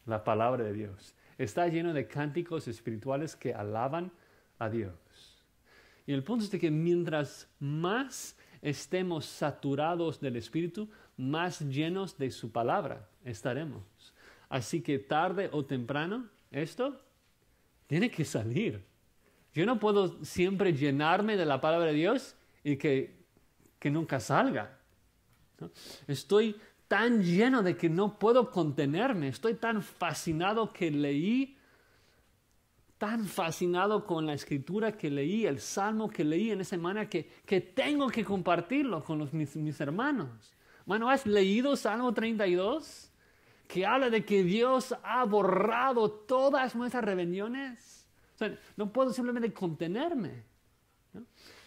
la palabra de Dios. Está lleno de cánticos espirituales que alaban a Dios. Y el punto es de que mientras más estemos saturados del Espíritu, más llenos de su palabra estaremos. Así que tarde o temprano, esto tiene que salir. Yo no puedo siempre llenarme de la palabra de Dios y que nunca salga, ¿no? Estoy tan lleno de que no puedo contenerme. Estoy tan fascinado tan fascinado con la escritura que leí, el salmo que leí en esa semana, que tengo que compartirlo con mis hermanos. Bueno, ¿has leído Salmo 32? Que habla de que Dios ha borrado todas nuestras rebeliones. O sea, no puedo simplemente contenerme, ¿no?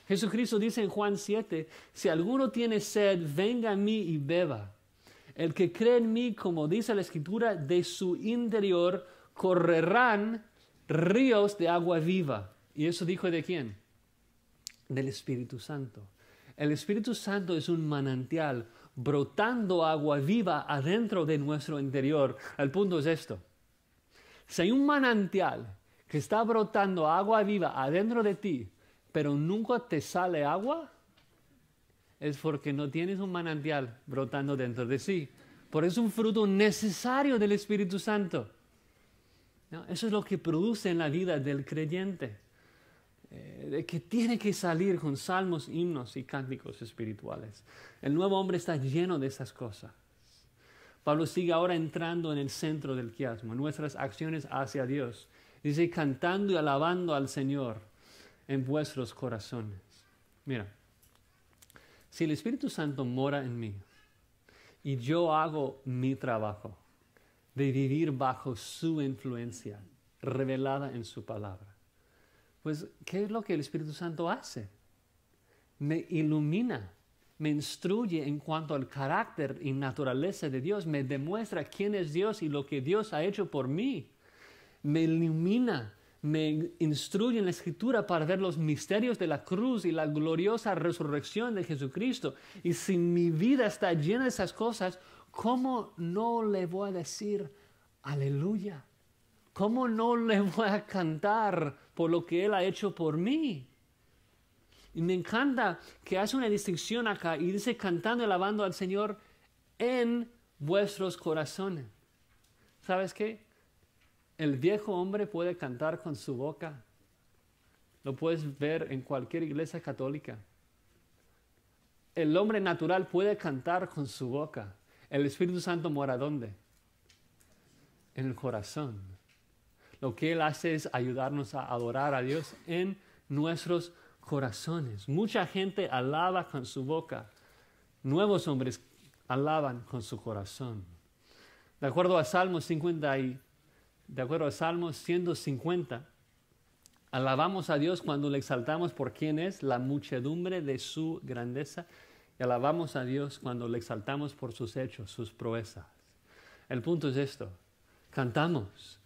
Jesucristo dice en Juan 7, si alguno tiene sed, venga a mí y beba. El que cree en mí, como dice la Escritura, de su interior correrán ríos de agua viva. ¿Y eso dijo de quién? del Espíritu Santo. El Espíritu Santo es un manantial brotando agua viva adentro de nuestro interior. El punto es esto. Si hay un manantial que está brotando agua viva adentro de ti, pero nunca te sale agua, es porque no tienes un manantial brotando dentro de sí. Por eso es un fruto necesario del Espíritu Santo. ¿No? Eso es lo que produce en la vida del creyente. De que tiene que salir con salmos, himnos y cánticos espirituales. El nuevo hombre está lleno de esas cosas. Pablo sigue ahora entrando en el centro del quiasmo, nuestras acciones hacia Dios. Dice, cantando y alabando al Señor en vuestros corazones. Mira, si el Espíritu Santo mora en mí y yo hago mi trabajo de vivir bajo su influencia revelada en su palabra, pues, ¿qué es lo que el Espíritu Santo hace? Me ilumina, me instruye en cuanto al carácter y naturaleza de Dios, me demuestra quién es Dios y lo que Dios ha hecho por mí. Me ilumina, me instruye en la Escritura para ver los misterios de la cruz y la gloriosa resurrección de Jesucristo. Y si mi vida está llena de esas cosas, ¿cómo no le voy a decir aleluya? ¿Cómo no le voy a cantar por lo que Él ha hecho por mí? Y me encanta que hace una distinción acá y dice cantando y alabando al Señor en vuestros corazones. ¿Sabes qué? El viejo hombre puede cantar con su boca. Lo puedes ver en cualquier iglesia católica. El hombre natural puede cantar con su boca. El Espíritu Santo mora ¿dónde? En el corazón. Lo que Él hace es ayudarnos a adorar a Dios en nuestros corazones. Mucha gente alaba con su boca. Nuevos hombres alaban con su corazón. De acuerdo a Salmos 150, alabamos a Dios cuando le exaltamos por quién es, la muchedumbre de su grandeza. Y alabamos a Dios cuando le exaltamos por sus hechos, sus proezas. El punto es esto. Cantamos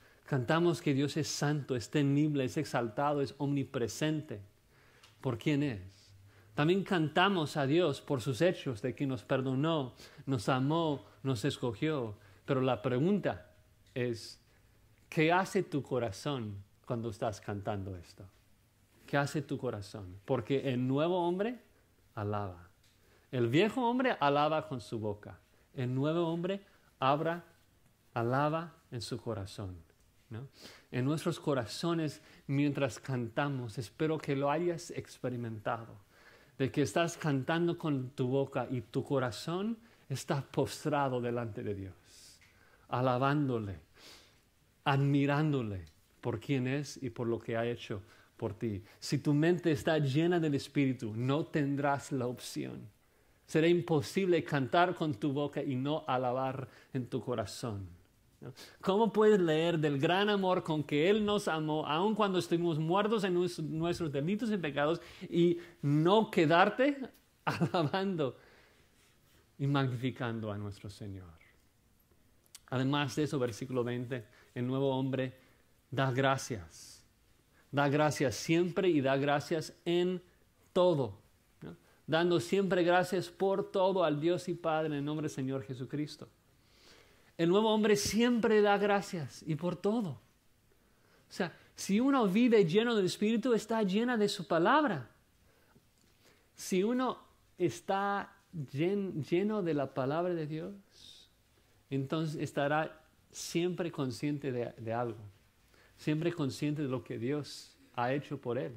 que Dios es santo, es temible, es exaltado, es omnipresente. ¿Por quién es? También cantamos a Dios por sus hechos, de que nos perdonó, nos amó, nos escogió. Pero la pregunta es, ¿qué hace tu corazón cuando estás cantando esto? ¿Qué hace tu corazón? Porque el nuevo hombre alaba. El viejo hombre alaba con su boca. El nuevo hombre alaba en su corazón. ¿No? En nuestros corazones, mientras cantamos, espero que lo hayas experimentado, de que estás cantando con tu boca y tu corazón está postrado delante de Dios, alabándole, admirándole por quién es y por lo que ha hecho por ti. Si tu mente está llena del Espíritu, no tendrás la opción. Será imposible cantar con tu boca y no alabar en tu corazón. ¿Cómo puedes leer del gran amor con que Él nos amó, aun cuando estuvimos muertos en nuestros delitos y pecados, y no quedarte alabando y magnificando a nuestro Señor? Además de eso, versículo 20, el nuevo hombre da gracias. Da gracias siempre y da gracias en todo. ¿No? Dando siempre gracias por todo al Dios y Padre en el nombre del Señor Jesucristo. El nuevo hombre siempre da gracias y por todo. O sea, si uno vive lleno del Espíritu, está llena de su palabra. Si uno está lleno de la palabra de Dios, entonces estará siempre consciente de algo. Siempre consciente de lo que Dios ha hecho por él.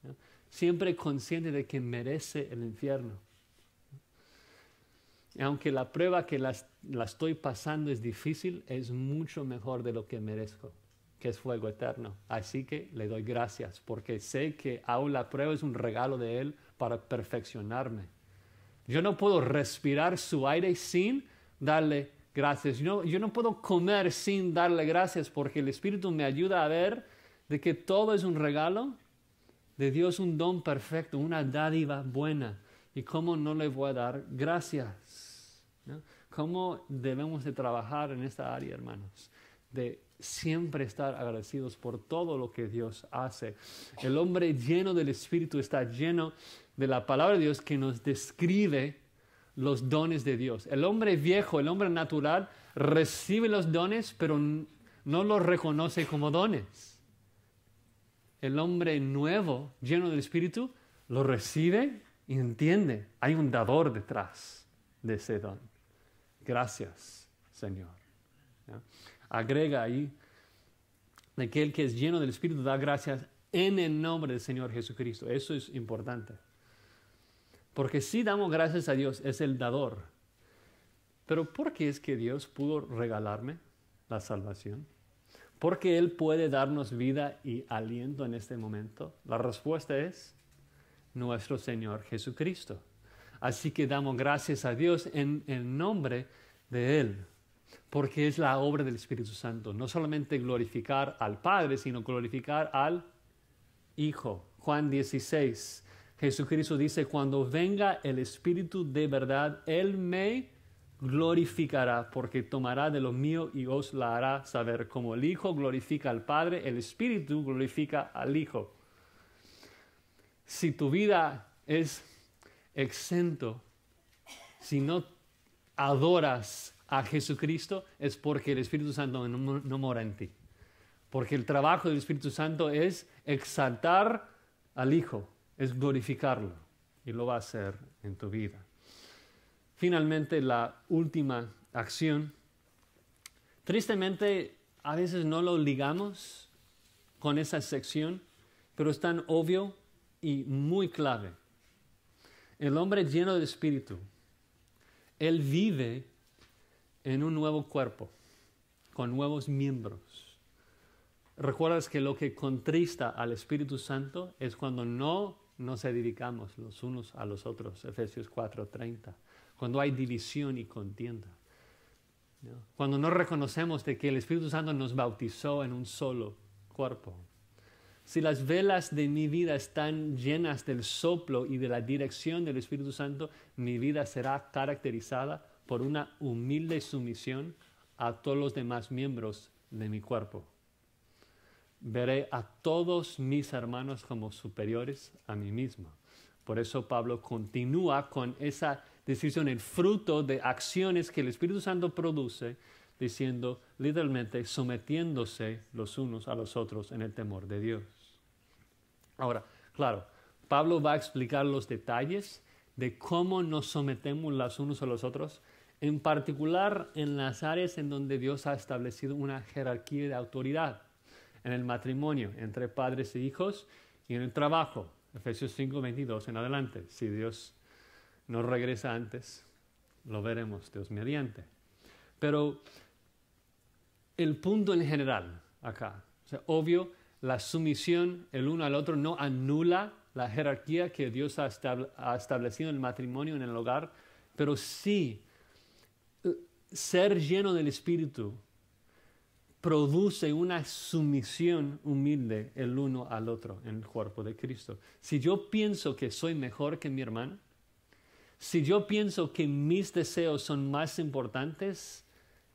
¿No? Siempre consciente de que merece el infierno. Y aunque la prueba que la estoy pasando es difícil, es mucho mejor de lo que merezco, que es fuego eterno. Así que le doy gracias, porque sé que aún la prueba es un regalo de Él para perfeccionarme. Yo no puedo respirar su aire sin darle gracias. Yo no puedo comer sin darle gracias, porque el Espíritu me ayuda a ver de que todo es un regalo de Dios, un don perfecto, una dádiva buena. ¿Y cómo no le voy a dar gracias? ¿No? ¿Cómo debemos de trabajar en esta área, hermanos? De siempre estar agradecidos por todo lo que Dios hace. El hombre lleno del Espíritu está lleno de la palabra de Dios que nos describe los dones de Dios. El hombre viejo, el hombre natural, recibe los dones, pero no los reconoce como dones. El hombre nuevo, lleno del Espíritu, lo recibe y entiende. Hay un dador detrás de ese don. Gracias, Señor. ¿Ya? Agrega ahí, aquel que es lleno del Espíritu da gracias en el nombre del Señor Jesucristo. Eso es importante. Porque si damos gracias a Dios, es el dador. Pero ¿por qué es que Dios pudo regalarme la salvación? ¿Por qué Él puede darnos vida y aliento en este momento? La respuesta es nuestro Señor Jesucristo. Así que damos gracias a Dios en el nombre de Él, porque es la obra del Espíritu Santo. No solamente glorificar al Padre, sino glorificar al Hijo. Juan 16, Jesucristo dice, cuando venga el Espíritu de verdad, Él me glorificará, porque tomará de lo mío y os la hará saber. Como el Hijo glorifica al Padre, el Espíritu glorifica al Hijo. Si tu vida es exento, si no adoras a Jesucristo, es porque el Espíritu Santo no mora en ti. Porque el trabajo del Espíritu Santo es exaltar al Hijo, es glorificarlo, y lo va a hacer en tu vida. Finalmente, la última acción. Tristemente, a veces no lo ligamos con esa sección, pero es tan obvio y muy clave. El hombre lleno de Espíritu, él vive en un nuevo cuerpo, con nuevos miembros. ¿Recuerdas que lo que contrista al Espíritu Santo es cuando no nos edificamos los unos a los otros? Efesios 4:30. Cuando hay división y contienda. ¿No? Cuando no reconocemos de que el Espíritu Santo nos bautizó en un solo cuerpo. Si las velas de mi vida están llenas del soplo y de la dirección del Espíritu Santo, mi vida será caracterizada por una humilde sumisión a todos los demás miembros de mi cuerpo. Veré a todos mis hermanos como superiores a mí mismo. Por eso Pablo continúa con esa decisión, el fruto de acciones que el Espíritu Santo produce, diciendo literalmente sometiéndose los unos a los otros en el temor de Dios. Ahora, claro, Pablo va a explicar los detalles de cómo nos sometemos los unos a los otros, en particular en las áreas en donde Dios ha establecido una jerarquía de autoridad, en el matrimonio entre padres e hijos y en el trabajo, Efesios 5:22 en adelante. Si Dios no regresa antes, lo veremos, Dios mediante. Pero el punto en general acá, o sea, obvio, la sumisión el uno al otro no anula la jerarquía que Dios ha establecido en el matrimonio, en el hogar, pero sí ser lleno del Espíritu produce una sumisión humilde el uno al otro en el cuerpo de Cristo. Si yo pienso que soy mejor que mi hermano, si yo pienso que mis deseos son más importantes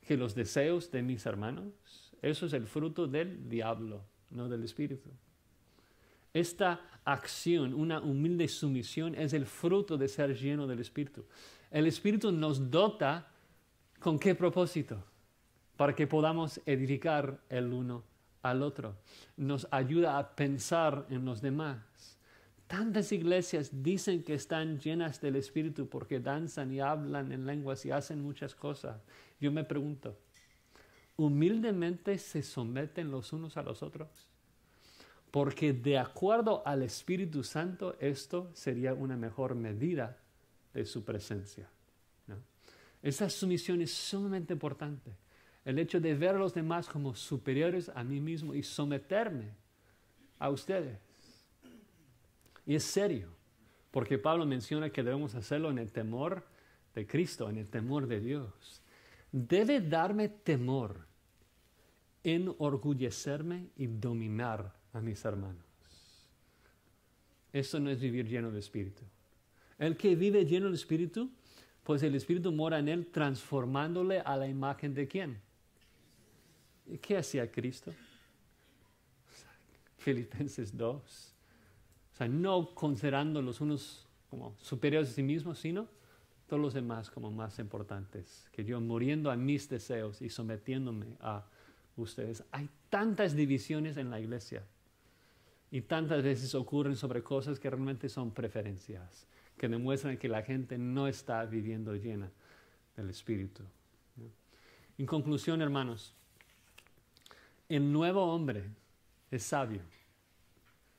que los deseos de mis hermanos, eso es el fruto del diablo, no del Espíritu. Esta acción, una humilde sumisión, es el fruto de ser lleno del Espíritu. El Espíritu nos dota ¿con qué propósito? Para que podamos edificar el uno al otro. Nos ayuda a pensar en los demás. Tantas iglesias dicen que están llenas del Espíritu porque danzan y hablan en lenguas y hacen muchas cosas. Yo me pregunto, ¿humildemente se someten los unos a los otros? Porque de acuerdo al Espíritu Santo, esto sería una mejor medida de su presencia, ¿no? Esa sumisión es sumamente importante. El hecho de ver a los demás como superiores a mí mismo y someterme a ustedes. Y es serio, porque Pablo menciona que debemos hacerlo en el temor de Cristo, en el temor de Dios. Debe darme temor enorgullecerme y dominar a mis hermanos. Eso no es vivir lleno de Espíritu. El que vive lleno de Espíritu, pues el Espíritu mora en él transformándole a la imagen de ¿quién? ¿Qué hacía Cristo? Filipenses 2. O sea, no considerando los unos como superiores a sí mismos, sino todos los demás como más importantes. Que yo muriendo a mis deseos y sometiéndome a ustedes. Hay tantas divisiones en la iglesia y tantas veces ocurren sobre cosas que realmente son preferencias, que demuestran que la gente no está viviendo llena del Espíritu. En conclusión, hermanos, el nuevo hombre es sabio.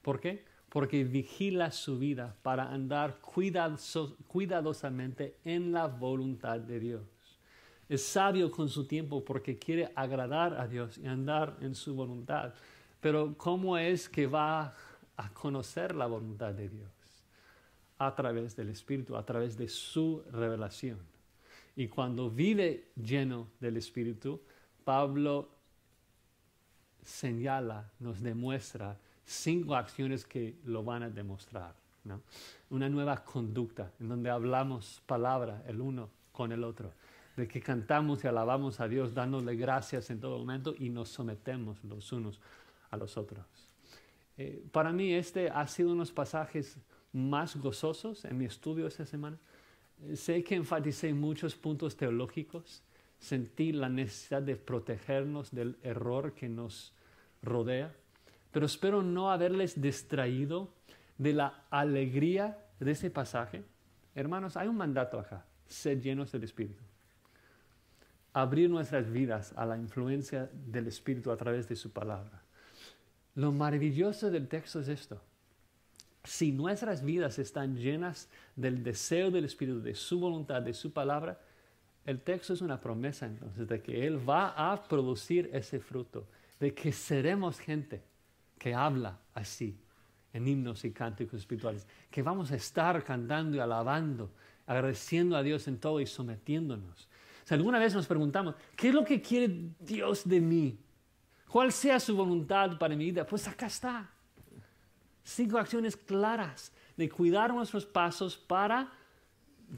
¿Por qué? Porque vigila su vida para andar cuidadosamente en la voluntad de Dios. Es sabio con su tiempo porque quiere agradar a Dios y andar en su voluntad. Pero ¿cómo es que va a conocer la voluntad de Dios? A través del Espíritu, a través de su revelación. Y cuando vive lleno del Espíritu, Pablo señala, nos demuestra 5 acciones que lo van a demostrar, ¿no? Una nueva conducta en donde hablamos palabra el uno con el otro, de que cantamos y alabamos a Dios dándole gracias en todo momento y nos sometemos los unos a los otros. Para mí este ha sido uno de los pasajes más gozosos en mi estudio esta semana. Sé que enfaticé muchos puntos teológicos, sentí la necesidad de protegernos del error que nos rodea, pero espero no haberles distraído de la alegría de ese pasaje. Hermanos, hay un mandato acá: sed llenos del Espíritu. Abrir nuestras vidas a la influencia del Espíritu a través de su palabra. Lo maravilloso del texto es esto: si nuestras vidas están llenas del deseo del Espíritu, de su voluntad, de su palabra, el texto es una promesa entonces de que Él va a producir ese fruto, de que seremos gente que habla así en himnos y cánticos espirituales, que vamos a estar cantando y alabando, agradeciendo a Dios en todo y sometiéndonos. O sea, alguna vez nos preguntamos, ¿qué es lo que quiere Dios de mí? ¿Cuál sea su voluntad para mi vida? Pues acá está. 5 acciones claras de cuidar nuestros pasos para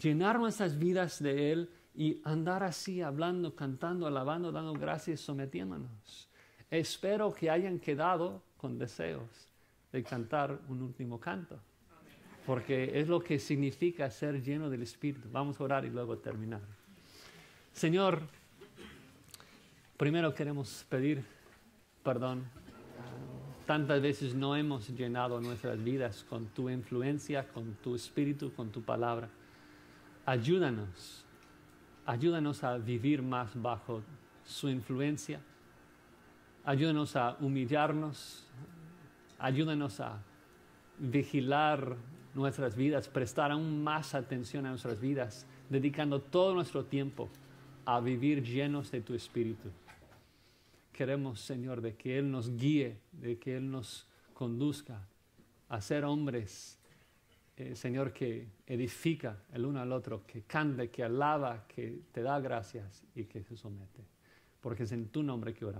llenar nuestras vidas de Él y andar así, hablando, cantando, alabando, dando gracias, sometiéndonos. Espero que hayan quedado con deseos de cantar un último canto, porque es lo que significa ser lleno del Espíritu. Vamos a orar y luego terminar. Señor, primero queremos pedir perdón. Tantas veces no hemos llenado nuestras vidas con tu influencia, con tu Espíritu, con tu palabra. Ayúdanos a vivir más bajo su influencia. Ayúdanos a humillarnos. Ayúdanos a vigilar nuestras vidas, prestar aún más atención a nuestras vidas, dedicando todo nuestro tiempo a vivir llenos de tu Espíritu. Queremos, Señor, de que Él nos guíe, de que Él nos conduzca a ser hombres, Señor, que edifica el uno al otro, que canta, que alaba, que te da gracias y que se somete. Porque es en tu nombre que oramos.